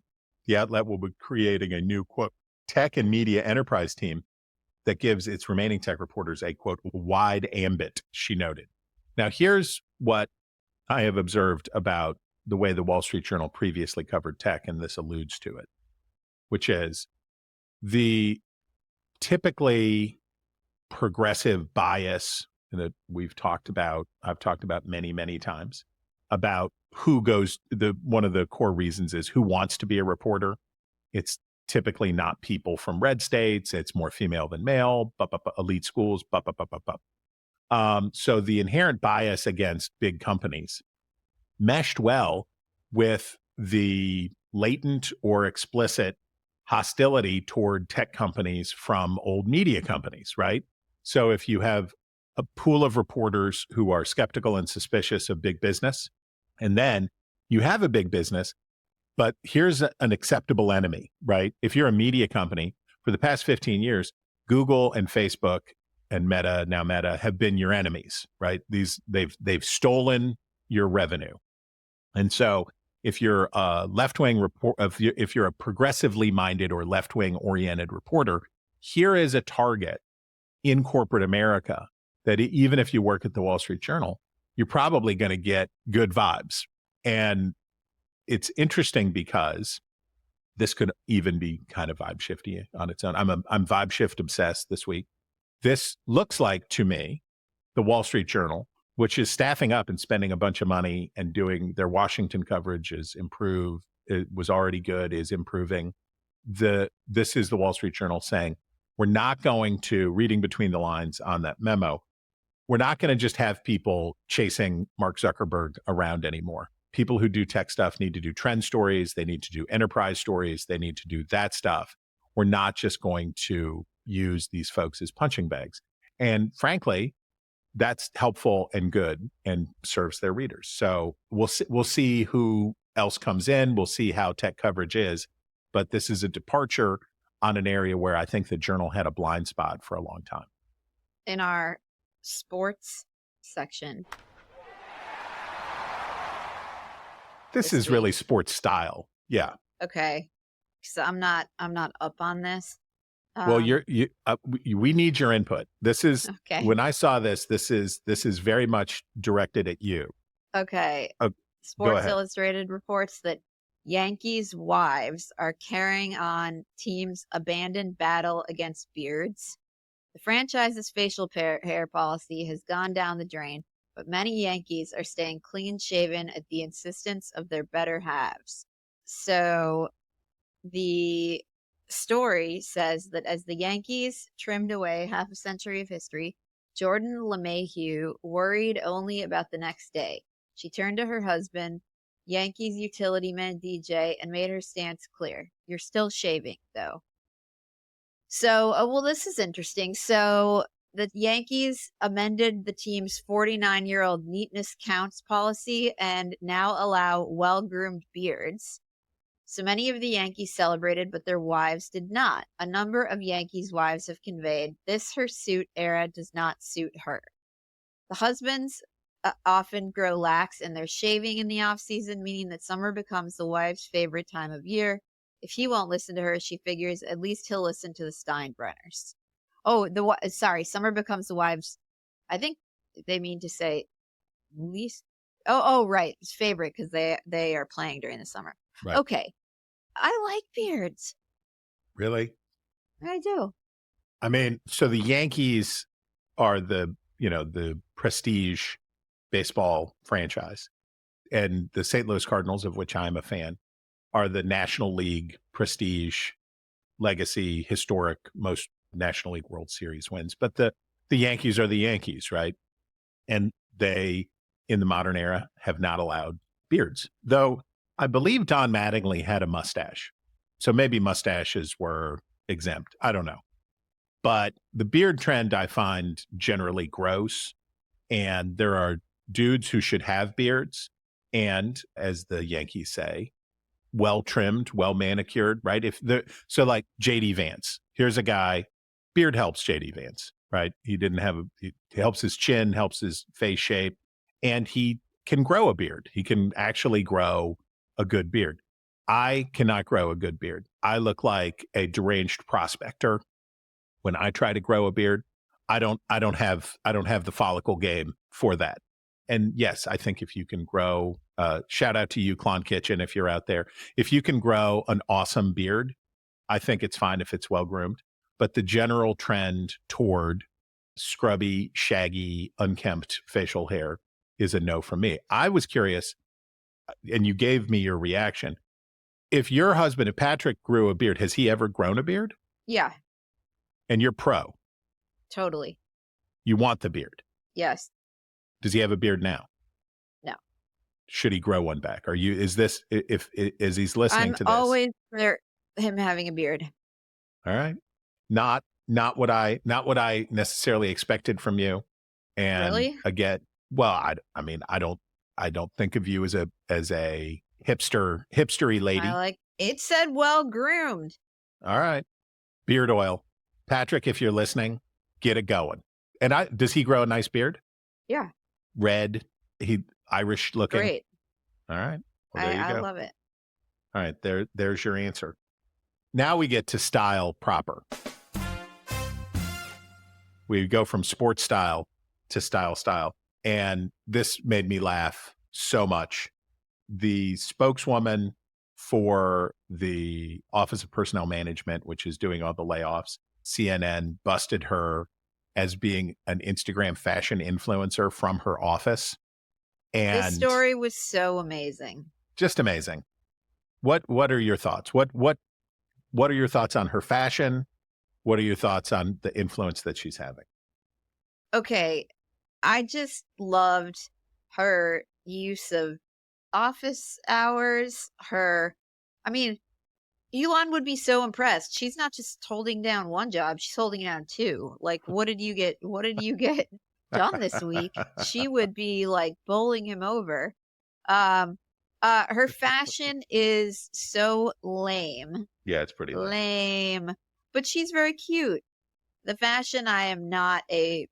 The outlet will be creating a new, quote, tech and media enterprise team that gives its remaining tech reporters a, quote, wide ambit, she noted. Now, here's what I have observed about the way the Wall Street Journal previously covered tech, and this alludes to it, which is the typically progressive bias that I've talked about many, many times, about who goes, one of the core reasons is who wants to be a reporter. It's typically not people from red states. It's more female than male, elite schools, so the inherent bias against big companies meshed well with the latent or explicit hostility toward tech companies from old media companies, right? So if you have a pool of reporters who are skeptical and suspicious of big business, and then you have a big business, but here's an acceptable enemy, right? If you're a media company, for the past 15 years, Google and Facebook and now Meta have been your enemies, right? They've stolen your revenue. And so if you're a left-wing if you're a progressively minded or left-wing oriented reporter, here is a target in corporate America that even if you work at the Wall Street Journal, you're probably going to get good vibes. And it's interesting because this could even be kind of vibe shifty on its own. I'm vibe shift obsessed this week. This looks like, to me, the Wall Street Journal, which is staffing up and spending a bunch of money and doing their Washington coverage is improved. It was already good, is improving. This is the Wall Street Journal saying, we're not going to, reading between the lines on that memo, we're not going to just have people chasing Mark Zuckerberg around anymore. People who do tech stuff need to do trend stories. They need to do enterprise stories. They need to do that stuff. We're not just going to use these folks as punching bags. And frankly, that's helpful and good and serves their readers. So we'll see who else comes in. We'll see how tech coverage is. But this is a departure on an area where I think the Journal had a blind spot for a long time. In our sports section, this is really sports style. Yeah. Okay. So I'm not up on this. Well, we need your input. This is okay. When I saw this is very much directed at you. Okay. Sports Illustrated reports that Yankees' wives are carrying on team's abandoned battle against beards. The franchise's facial hair policy has gone down the drain, but many Yankees are staying clean-shaven at the insistence of their better halves. So the story says that as the Yankees trimmed away half a century of history, Jordan LeMahieu worried only about the next day. She turned to her husband, Yankees utility man DJ, and made her stance clear. You're still shaving, though. So, well, this is interesting. So the Yankees amended the team's 49-year-old neatness counts policy and now allow well-groomed beards. So many of the Yankees celebrated, but their wives did not. A number of Yankees' wives have conveyed this hirsute era does not suit her. The husbands often grow lax in their shaving in the off-season, meaning that summer becomes the wife's favorite time of year. If he won't listen to her, she figures at least he'll listen to the Steinbrenners. Oh, summer becomes the wife's, I think they mean to say least. Oh, right. It's favorite because they are playing during the summer. Right. Okay. I like beards. Really? I do. I mean, so the Yankees are the prestige baseball franchise, and the St. Louis Cardinals, of which I'm a fan, are the National League prestige, legacy, historic, most National League World Series wins. But the Yankees are the Yankees, right? And they, in the modern era, have not allowed beards. Though I believe Don Mattingly had a mustache. So maybe mustaches were exempt. I don't know. But the beard trend I find generally gross. And there are dudes who should have beards. And as the Yankees say, well trimmed, well manicured, right? So like JD Vance, here's a guy, beard helps JD Vance, right? He helps his chin, helps his face shape, and he can grow a beard. He can actually grow a good beard. I cannot grow a good beard. I look like a deranged prospector when I try to grow a beard. I don't have the follicle game for that. And yes, I think if you can grow, shout out to you, Klon Kitchen, if you're out there. If you can grow an awesome beard, I think it's fine if it's well groomed. But the general trend toward scrubby, shaggy, unkempt facial hair is a no from me. I was curious, and you gave me your reaction. If your husband, if Patrick grew a beard, has he ever grown a beard? Yeah, And you're pro. totally. You want the beard. Yes. Does he have a beard now? No. Should he grow one back? Is he's listening to this? I'm always for him having a beard. All right. Not what I necessarily expected from you. And Really? again, well, I don't think of you as a hipstery lady. It said well groomed. All right. Beard oil. Patrick, if you're listening, get it going. And does he grow a nice beard? Yeah. Red, Irish looking. Great. All right. Well, there you go. I love it. All right, there's your answer. Now we get to style proper. We go from sports style to style. And this made me laugh so much. The spokeswoman for the Office of Personnel Management, which is doing all the layoffs, CNN busted her as being an Instagram fashion influencer from her office. And This story was so amazing. just amazing. What are your thoughts? What are your thoughts on her fashion? What are your thoughts on the influence that she's having? Okay, I just loved her use of office hours. Elon would be so impressed. She's not just holding down one job, she's holding down two. Like, what did you get done this week? She would be like bowling him over. Her fashion is so lame. Yeah, it's pretty Lame. But she's very cute. The fashion I am not a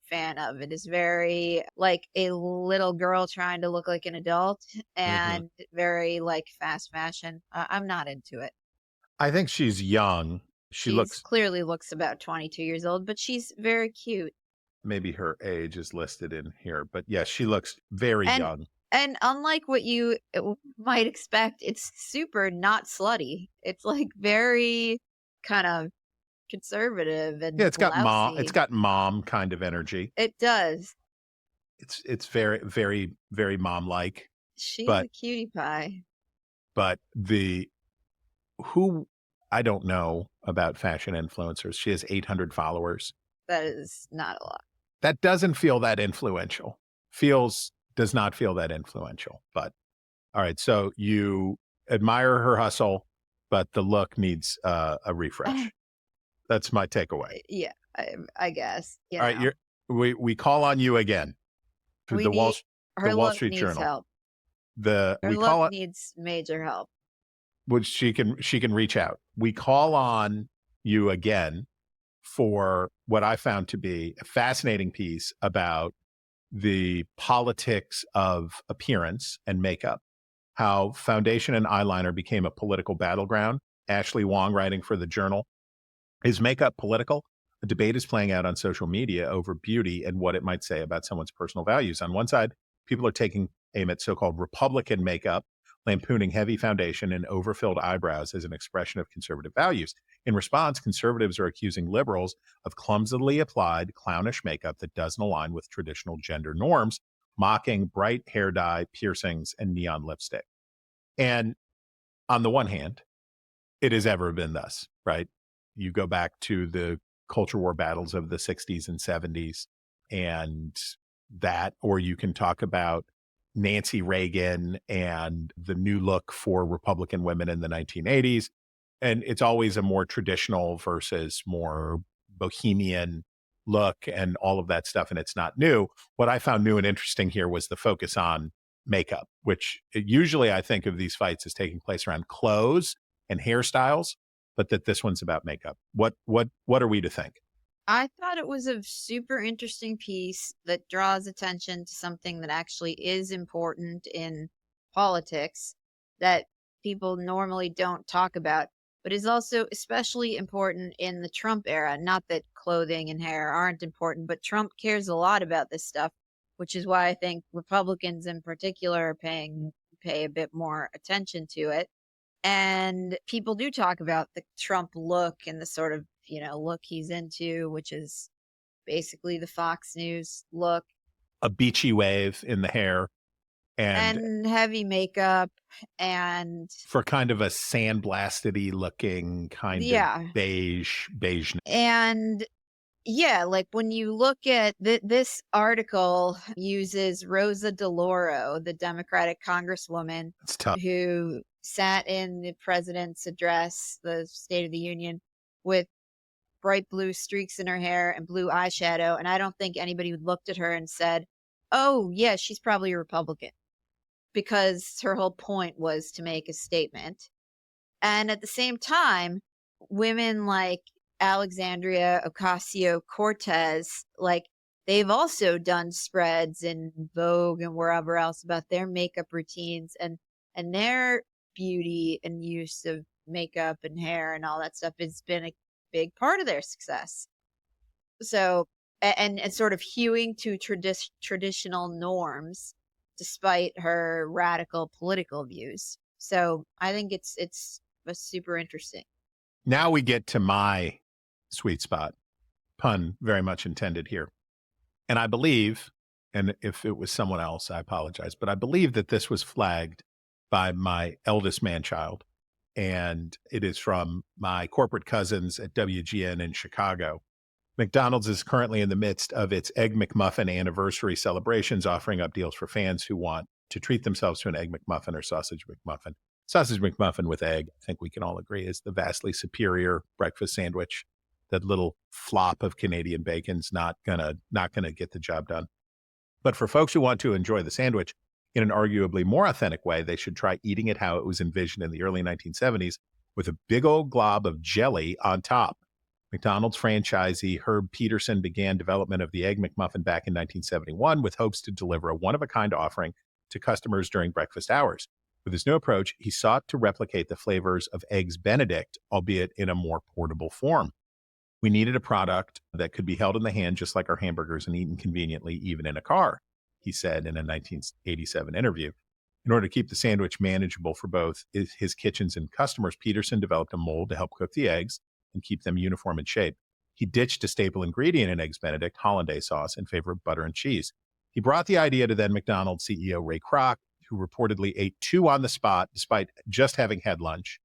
fan of. It is very like a little girl trying to look like an adult and very like fast fashion. I'm not into it. I think she's young. She clearly looks about 22 years old, but she's very cute. maybe her age is listed in here, but yes, she looks very young. And unlike what you might expect, it's super not slutty. It's like very kind of conservative and Yeah, it's got blousy. mom kind of energy. It does. It's very, very, very mom-like. She's But- a cutie pie. But I don't know about fashion influencers. She has 800 followers. That is not a lot. That doesn't feel that influential. Does not feel that influential. But all right, so you admire her hustle, but the look needs a refresh. That's my takeaway. Yeah, I guess. All right, we call on you again through the Wall Street needs Journal. help. We Her call look it, needs major help. which she can reach out. We call on you again for what I found to be a fascinating piece about the politics of appearance and makeup, how foundation and eyeliner became a political battleground. Ashley Wong, writing for the Journal. Is makeup political? A debate is playing out on social media over beauty and what it might say about someone's personal values. On one side, people are taking aim at so-called Republican makeup, lampooning heavy foundation and overfilled eyebrows as an expression of conservative values. In response, conservatives are accusing liberals of clumsily applied clownish makeup that doesn't align with traditional gender norms, mocking bright hair dye, piercings, and neon lipstick. And on the one hand, it has ever been thus, right? You go back to the culture war battles of the 60s and 70s and that, or you can talk about Nancy Reagan and the new look for Republican women in the 1980s. And it's always a more traditional versus more bohemian look and all of that stuff. And it's not new. What I found new and interesting here was the focus on makeup, which usually I think of these fights as taking place around clothes and hairstyles, but that this one's about makeup. What are we to think? I thought it was a super interesting piece that draws attention to something that actually is important in politics that people normally don't talk about, but is also especially important in the Trump era. Not that clothing and hair aren't important, but Trump cares a lot about this stuff, which is why I think Republicans in particular pay a bit more attention to it. And people do talk about the Trump look and the sort of, look he's into, which is basically the Fox News look. A beachy wave in the hair and heavy makeup and for kind of a sandblasted-y looking kind of beige. And yeah, like when you look at this article uses Rosa DeLauro, the Democratic congresswoman who sat in the president's address, the State of the Union, with bright blue streaks in her hair and blue eyeshadow. And I don't think anybody looked at her and said, oh, yeah, she's probably a Republican, because her whole point was to make a statement. And at the same time, women like Alexandria Ocasio-Cortez, like they've also done spreads in Vogue and wherever else about their makeup routines and their beauty and use of makeup and hair and all that stuff has been a big part of their success. So, and sort of hewing to traditional norms despite her radical political views. So I think it's super interesting. Now we get to my sweet spot, pun very much intended here. And I believe, and if it was someone else, I apologize, but I believe that this was flagged by my eldest man-child. And it is from my corporate cousins at WGN in Chicago. McDonald's is currently in the midst of its Egg McMuffin anniversary celebrations, offering up deals for fans who want to treat themselves to an Egg McMuffin or Sausage McMuffin. Sausage McMuffin with egg, I think we can all agree, is the vastly superior breakfast sandwich. That little flop of Canadian bacon's not gonna get the job done. But for folks who want to enjoy the sandwich in an arguably more authentic way, they should try eating it how it was envisioned in the early 1970s, with a big old glob of jelly on top. McDonald's franchisee Herb Peterson began development of the Egg McMuffin back in 1971 with hopes to deliver a one-of-a-kind offering to customers during breakfast hours. With his new approach, he sought to replicate the flavors of Eggs Benedict, albeit in a more portable form. We needed a product that could be held in the hand just like our hamburgers and eaten conveniently, even in a car, he said in a 1987 interview. In order to keep the sandwich manageable for both his kitchens and customers, Peterson developed a mold to help cook the eggs and keep them uniform in shape. He ditched a staple ingredient in Eggs Benedict, hollandaise sauce, in favor of butter and cheese. He brought the idea to then McDonald's CEO Ray Kroc, who reportedly ate 2 on the spot despite just having had lunch.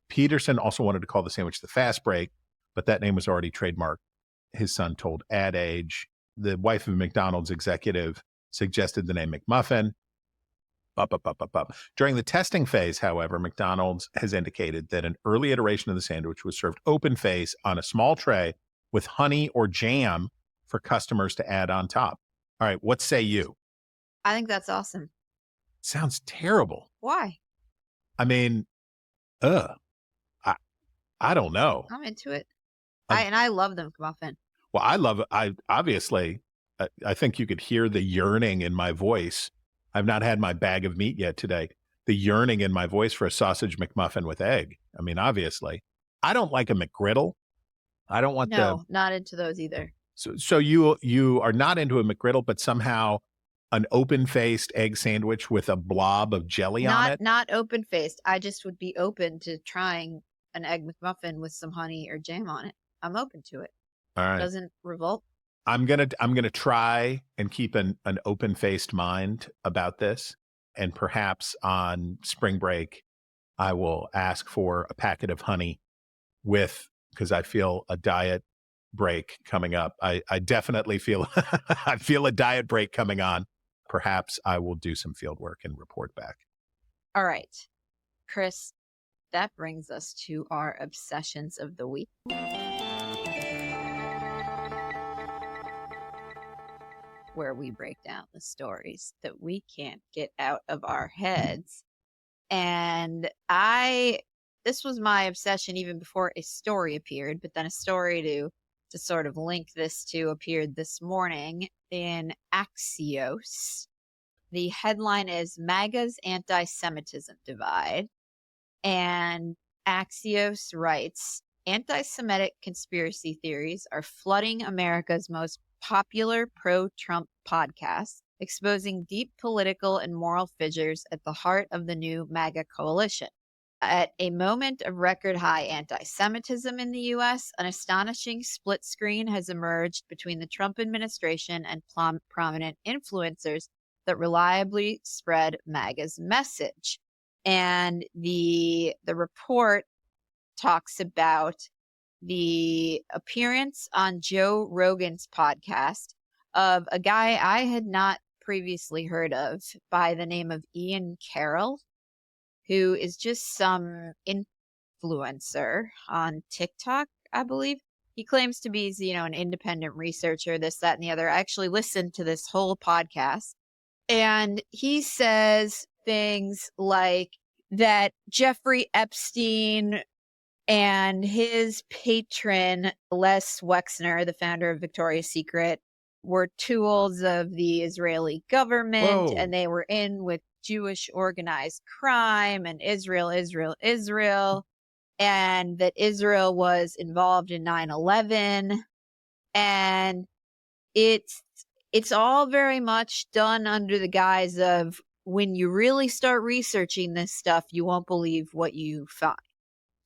Peterson also wanted to call the sandwich the Fast Break, but that name was already trademarked, his son told Ad Age. The wife of a McDonald's executive suggested the name McMuffin. During the testing phase, however, McDonald's has indicated that an early iteration of the sandwich was served open-face on a small tray with honey or jam for customers to add on top. All right, what say you? I think that's awesome. Sounds terrible. Why? I mean, I don't know. I'm into it. I love them McMuffin. Well, I obviously, I think you could hear the yearning in my voice. I've not had my bag of meat yet today. The yearning in my voice for a sausage McMuffin with egg. I mean, obviously. I don't like a McGriddle. I don't want not into those either. So you are not into a McGriddle, but somehow an open-faced egg sandwich with a blob of jelly on it? Not open-faced. I just would be open to trying an Egg McMuffin with some honey or jam on it. I'm open to it. All right. Doesn't revolt. I'm gonna try and keep an open-faced mind about this, and perhaps on spring break, I will ask for a packet of honey with because I feel a diet break coming up. I definitely feel I feel a diet break coming on. Perhaps I will do some field work and report back. All right, Chris, that brings us to our obsessions of the week. Where we break down the stories that we can't get out of our heads. And this was my obsession even before a story appeared, but then a story to sort of link this to appeared this morning in Axios. The headline is MAGA's Anti-Semitism Divide. And Axios writes, anti-Semitic conspiracy theories are flooding America's most popular pro-Trump podcast, exposing deep political and moral fissures at the heart of the new MAGA coalition. At a moment of record high anti-Semitism in the U.S., an astonishing split screen has emerged between the Trump administration and prominent influencers that reliably spread MAGA's message. And the report talks about the appearance on Joe Rogan's podcast of a guy I had not previously heard of by the name of Ian Carroll, who is just some influencer on TikTok, I believe. He claims to be, an independent researcher, this, that, and the other. I actually listened to this whole podcast, and he says things like that Jeffrey Epstein and his patron, Les Wexner, the founder of Victoria's Secret, were tools of the Israeli government. Whoa. And they were in with Jewish organized crime and Israel, and that Israel was involved in 9/11. And it's all very much done under the guise of, when you really start researching this stuff, you won't believe what you find.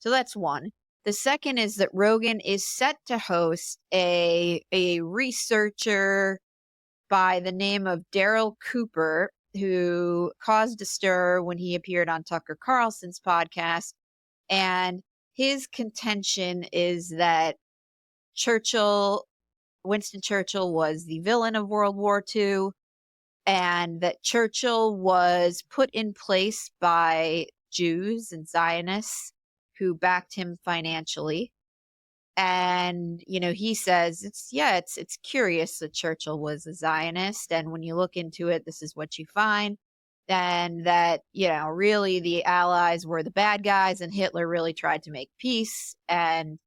So that's one. The second is that Rogan is set to host a researcher by the name of Daryl Cooper, who caused a stir when he appeared on Tucker Carlson's podcast. And his contention is that Winston Churchill was the villain of World War II, and that Churchill was put in place by Jews and Zionists who backed him financially. And, he says it's curious that Churchill was a Zionist. And when you look into it, this is what you find. And that, really the Allies were the bad guys and Hitler really tried to make peace. And,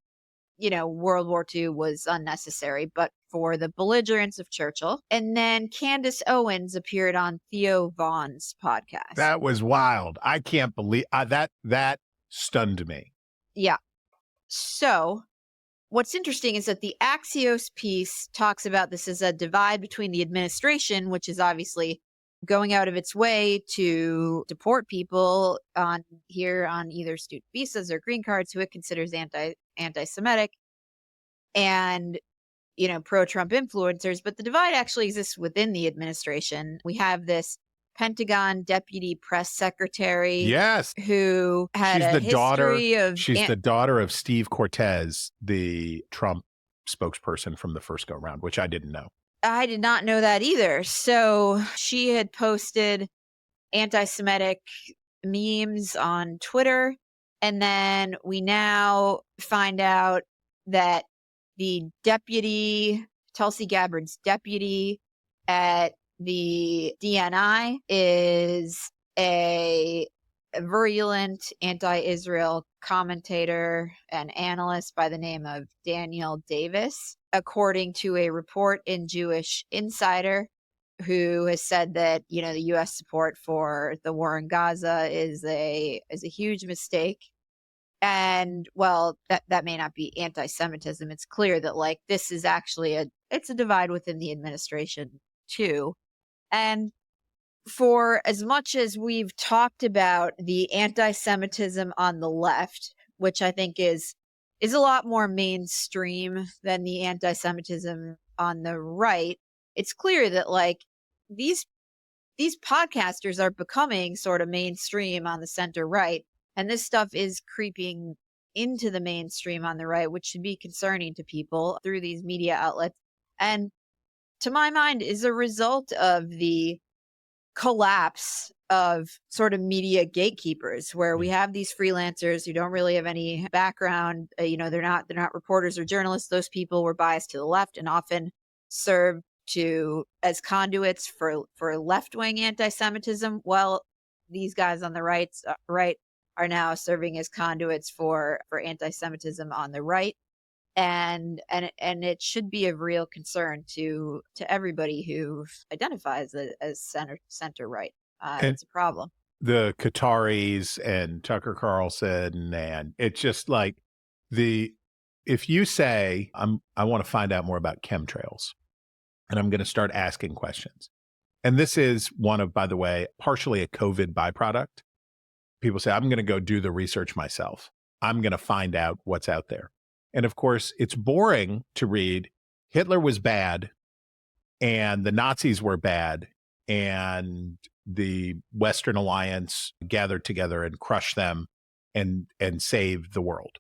World War II was unnecessary, but for the belligerence of Churchill. And then Candace Owens appeared on Theo Vaughn's podcast. That was wild. I can't believe that stunned me. Yeah. So what's interesting is that the Axios piece talks about this as a divide between the administration, which is obviously going out of its way to deport people on either student visas or green cards who it considers anti-Semitic, and pro-Trump influencers. But the divide actually exists within the administration. We have this Pentagon deputy press secretary, yes, who had She's the daughter of Steve Cortez, the Trump spokesperson from the first go round, which I didn't know. I did not know that either. So she had posted anti-Semitic memes on Twitter. And then we now find out that the deputy, Tulsi Gabbard's deputy at the DNI, is a virulent anti-Israel commentator and analyst by the name of Daniel Davis, according to a report in Jewish Insider, who has said that, the U.S. support for the war in Gaza is a huge mistake. And, well, that may not be anti-Semitism. It's clear that, this is actually it's a divide within the administration, too. And for as much as we've talked about the anti-Semitism on the left, which I think is a lot more mainstream than the anti-Semitism on the right, it's clear that these podcasters are becoming sort of mainstream on the center right, and this stuff is creeping into the mainstream on the right, which should be concerning to people through these media outlets. And to my mind, is a result of the collapse of sort of media gatekeepers, where we have these freelancers who don't really have any background. They're not reporters or journalists. Those people were biased to the left and often served as conduits for left-wing anti-Semitism. Well, these guys on the right are now serving as conduits for anti-Semitism on the right. And it should be of real concern to everybody who identifies as center right. It's a problem. The Qataris and Tucker Carlson, and it's just like if you say I want to find out more about chemtrails, and I'm going to start asking questions. And this is one of, by the way, partially a COVID byproduct. People say, I'm going to go do the research myself. I'm going to find out what's out there. And of course, it's boring to read Hitler was bad and the Nazis were bad and the Western Alliance gathered together and crushed them and saved the world.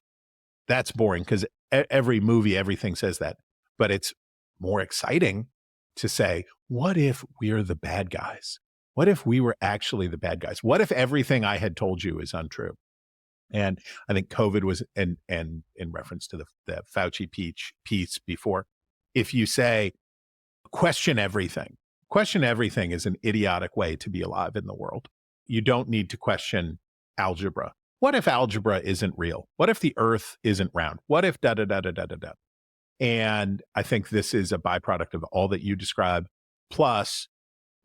That's boring because every movie, everything says that. But it's more exciting to say, what if we're the bad guys? What if we were actually the bad guys? What if everything I had told you is untrue? And I think COVID was, and in reference to the Fauci piece before, if you say, question everything is an idiotic way to be alive in the world. You don't need to question algebra. What if algebra isn't real? What if the earth isn't round? What if da-da-da-da-da-da-da? And I think this is a byproduct of all that you describe, plus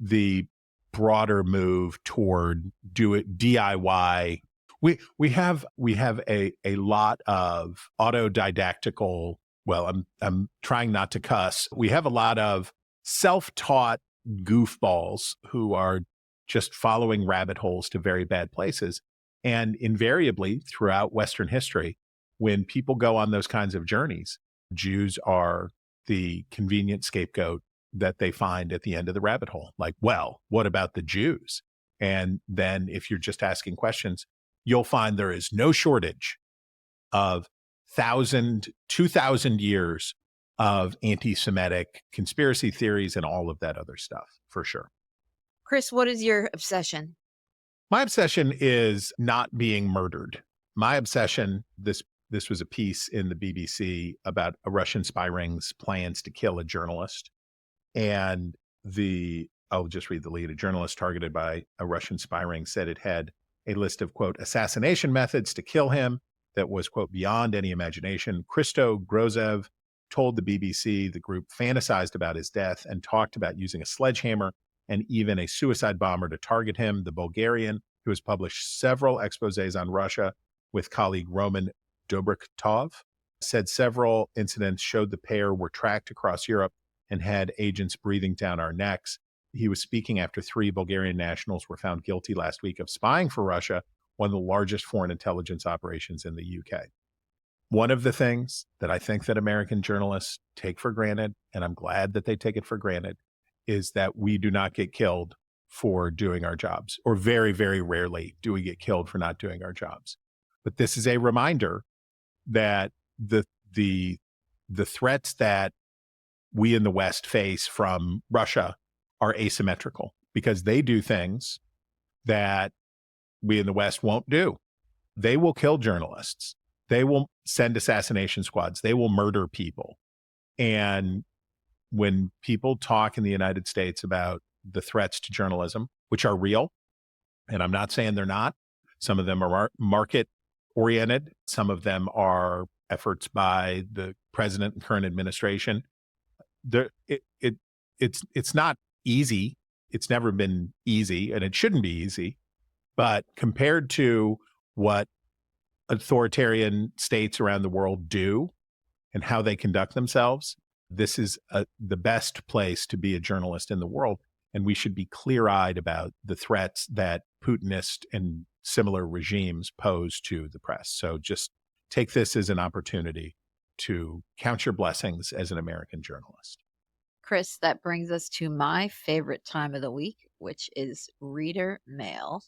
the broader move toward DIY. We have a lot of autodidactical. Well, I'm trying not to cuss. We have a lot of self-taught goofballs who are just following rabbit holes to very bad places. And invariably throughout Western history, when people go on those kinds of journeys, Jews are the convenient scapegoat that they find at the end of the rabbit hole. Like, well, what about the Jews? And then if you're just asking questions, you'll find there is no shortage of 2,000 years of anti-Semitic conspiracy theories and all of that other stuff, for sure. Chris, what is your obsession? My obsession is not being murdered. My obsession, this was a piece in the BBC about a Russian spy ring's plans to kill a journalist. And I'll just read the lead. A journalist targeted by a Russian spy ring said it had a list of, quote, assassination methods to kill him that was, quote, beyond any imagination. Christo Grozev told the BBC the group fantasized about his death and talked about using a sledgehammer and even a suicide bomber to target him. The Bulgarian, who has published several exposés on Russia with colleague Roman Dobrikhtov, said several incidents showed the pair were tracked across Europe and had agents breathing down our necks. He was speaking after 3 Bulgarian nationals were found guilty last week of spying for Russia, one of the largest foreign intelligence operations in the UK. One of the things that I think that American journalists take for granted, and I'm glad that they take it for granted, is that we do not get killed for doing our jobs, or very, very rarely do we get killed for not doing our jobs. But this is a reminder that the threats that we in the West face from Russia are asymmetrical, because they do things that we in the West won't do. They will kill journalists. They will send assassination squads. They will murder people. And when people talk in the United States about the threats to journalism, which are real, and I'm not saying they're not, some of them are market oriented, some of them are efforts by the president and current administration. It's not easy. It's never been easy, and it shouldn't be easy. But compared to what authoritarian states around the world do and how they conduct themselves, this is the best place to be a journalist in the world. And we should be clear-eyed about the threats that Putinist and similar regimes pose to the press. So just take this as an opportunity to count your blessings as an American journalist. Chris, that brings us to my favorite time of the week, which is reader mail.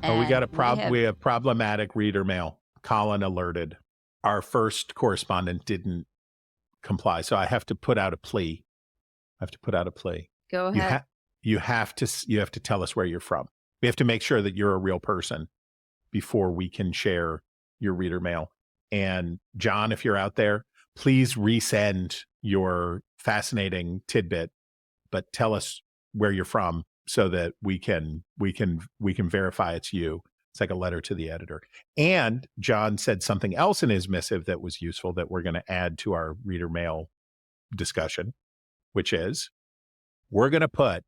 Oh, we got And we have problematic reader mail. Colin alerted. Our first correspondent didn't comply, so I have to put out a plea. Go ahead. You have to tell us where you're from. We have to make sure that you're a real person before we can share your reader mail. And John, if you're out there, please resend your fascinating tidbit, but tell us where you're from so that we can verify it's you. It's like a letter to the editor. And John said something else in his missive that was useful that we're going to add to our reader mail discussion, which is we're going to put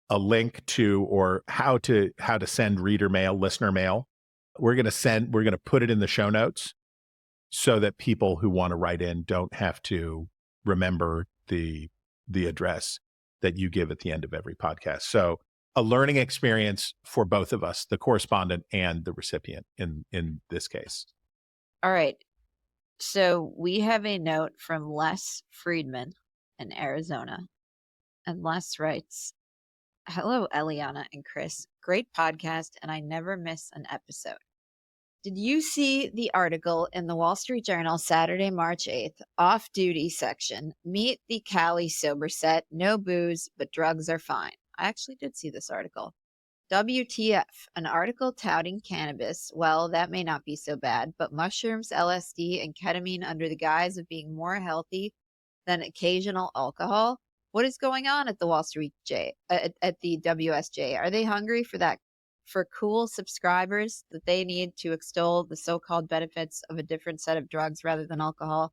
a link to or how to send reader mail, listener mail. We're going to put it in the show notes so that people who want to write in don't have to remember the address that you give at the end of every podcast. So a learning experience for both of us, the correspondent and the recipient in this case. All right. So we have a note from Les Friedman in Arizona. And Les writes, "Hello, Eliana and Chris. Great podcast, and I never miss an episode. Did you see the article in the Wall Street Journal Saturday, March 8th, off-duty section, meet the Cali sober set, no booze, but drugs are fine? I actually did see this article. WTF, an article touting cannabis. Well, that may not be so bad, but mushrooms, LSD, and ketamine under the guise of being more healthy than occasional alcohol? What is going on at the Wall Street at the WSJ? Are they hungry for cool subscribers that they need to extol the so-called benefits of a different set of drugs rather than alcohol?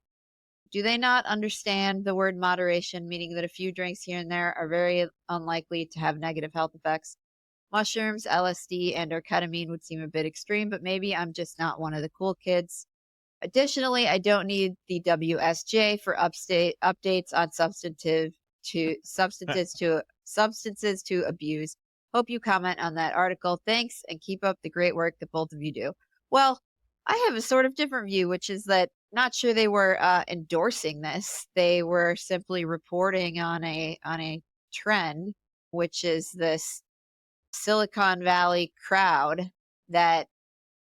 Do they not understand the word moderation, meaning that a few drinks here and there are very unlikely to have negative health effects? Mushrooms, LSD, and or ketamine would seem a bit extreme, but maybe I'm just not one of the cool kids. Additionally, I don't need the WSJ for updates on substances to abuse. Hope you comment on that article. Thanks, and keep up the great work that both of you do." Well, I have a sort of different view, which is that not sure they were endorsing this. They were simply reporting on a trend, which is this Silicon Valley crowd that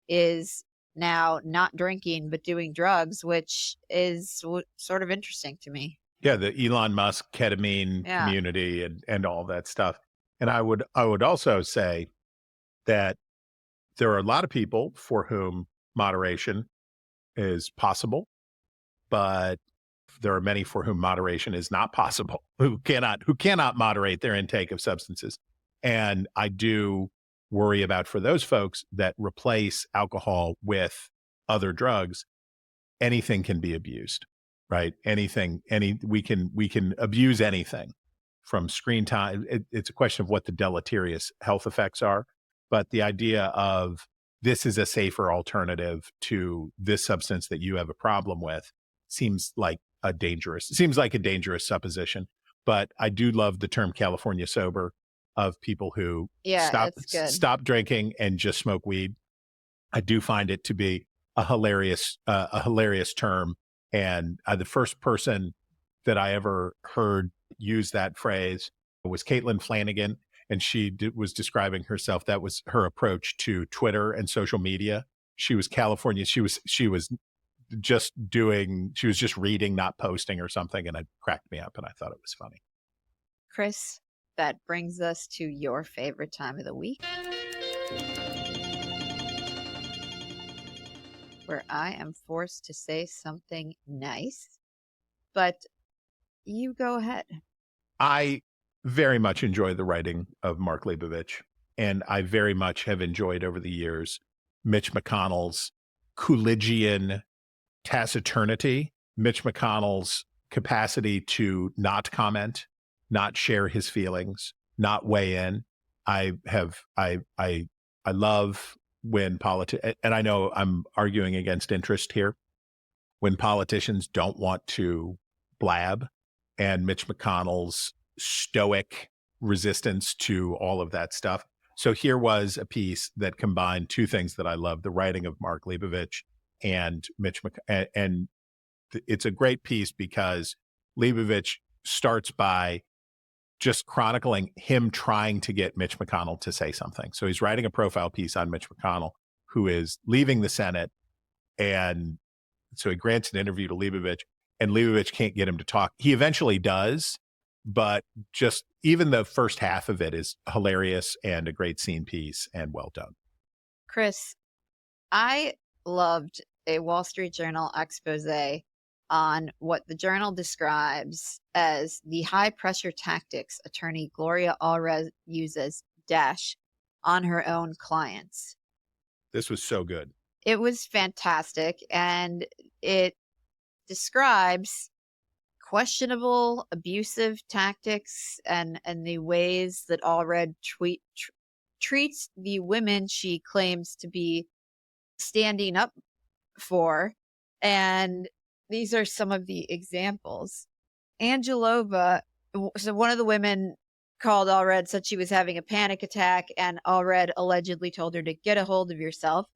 is now not drinking but doing drugs, which is sort of interesting to me. Yeah, the Elon Musk ketamine community and all that stuff. And I would also say that there are a lot of people for whom moderation is possible, but there are many for whom moderation is not possible, who cannot moderate their intake of substances. And I do worry about, for those folks that replace alcohol with other drugs, anything can be abused, right? We can abuse anything from screen time. It's a question of what the deleterious health effects are. But the idea of this is a safer alternative to this substance that you have a problem with seems like a dangerous supposition. But I do love the term California sober, of people who stop drinking and just smoke weed. I do find it to be a hilarious term. And the first person that I ever heard use that phrase was Caitlin Flanagan, and she was describing herself. That was her approach to Twitter and social media. She was California. She was just reading, not posting or something, and it cracked me up, and I thought it was funny. Chris, that brings us to your favorite time of the week, where I am forced to say something nice, but you go ahead. I very much enjoy the writing of Mark Leibovich, and I very much have enjoyed over the years Mitch McConnell's Coolidgean taciturnity, Mitch McConnell's capacity to not comment, not share his feelings, not weigh in. I love when and I know I'm arguing against interest here, when politicians don't want to blab, and Mitch McConnell's stoic resistance to all of that stuff. So here was a piece that combined two things that I love: the writing of Mark Leibovich and Mitch McConnell. And it's a great piece because Leibovich starts by just chronicling him trying to get Mitch McConnell to say something. So he's writing a profile piece on Mitch McConnell, who is leaving the Senate. And so he grants an interview to Leibovich, and Leibovich can't get him to talk. He eventually does, but just even the first half of it is hilarious and a great scene piece and well done. Chris, I loved a Wall Street Journal expose on what the journal describes as the high-pressure tactics attorney Gloria Allred uses on her own clients. This was so good. It was fantastic, and it describes questionable, abusive tactics and the ways that Allred treats the women she claims to be standing up for. And these are some of the examples. Angelova, so one of the women called Allred, said she was having a panic attack, and Allred allegedly told her to get a hold of yourself.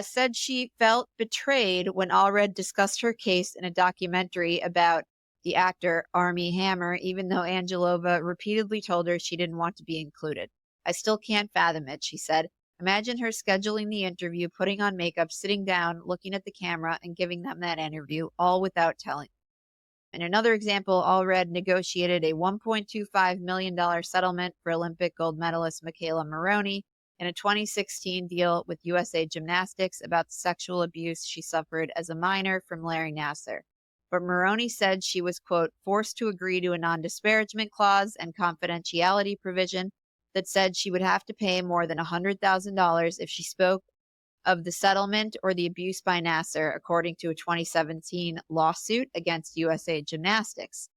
Said she felt betrayed when Allred discussed her case in a documentary about the actor Armie Hammer, even though Angelova repeatedly told her she didn't want to be included. I still can't fathom it, she said. Imagine her scheduling the interview, putting on makeup, sitting down, looking at the camera, and giving them that interview, all without telling. In another example, Allred negotiated a $1.25 million settlement for Olympic gold medalist Michaela Maroney in a 2016 deal with USA Gymnastics about the sexual abuse she suffered as a minor from Larry Nassar. But Maroney said she was, quote, forced to agree to a non-disparagement clause and confidentiality provision that said she would have to pay more than $100,000 if she spoke of the settlement or the abuse by Nassar, according to a 2017 lawsuit against USA Gymnastics.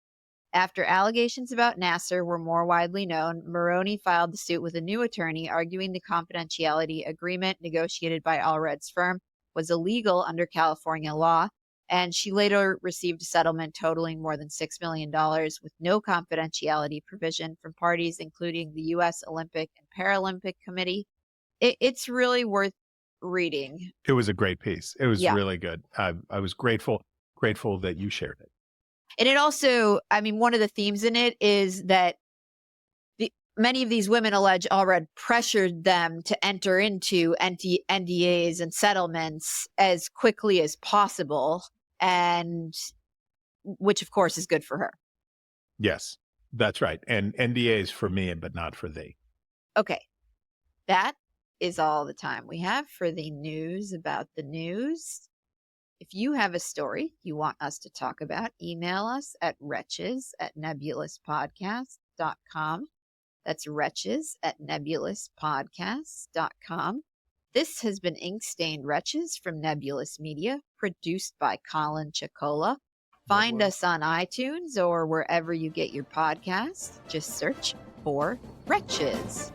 After allegations about Nassar were more widely known, Maroney filed the suit with a new attorney, arguing the confidentiality agreement negotiated by Allred's firm was illegal under California law, and she later received a settlement totaling more than $6 million with no confidentiality provision from parties including the U.S. Olympic and Paralympic Committee. It's really worth reading. It was a great piece. It was really good. I was grateful that you shared it. And it also, I mean, one of the themes in it is that many of these women allege Allred pressured them to enter into NDAs and settlements as quickly as possible, and which of course is good for her. Yes, that's right. And NDAs for me, but not for thee. Okay. That is all the time we have for the news about the news. If you have a story you want us to talk about, email us at wretches@nebulouspodcast.com. That's wretches@nebulouspodcast.com. This has been Ink-Stained Wretches from Nebulous Media, produced by Colin Chicola. Find us on iTunes or wherever you get your podcasts. Just search for Wretches.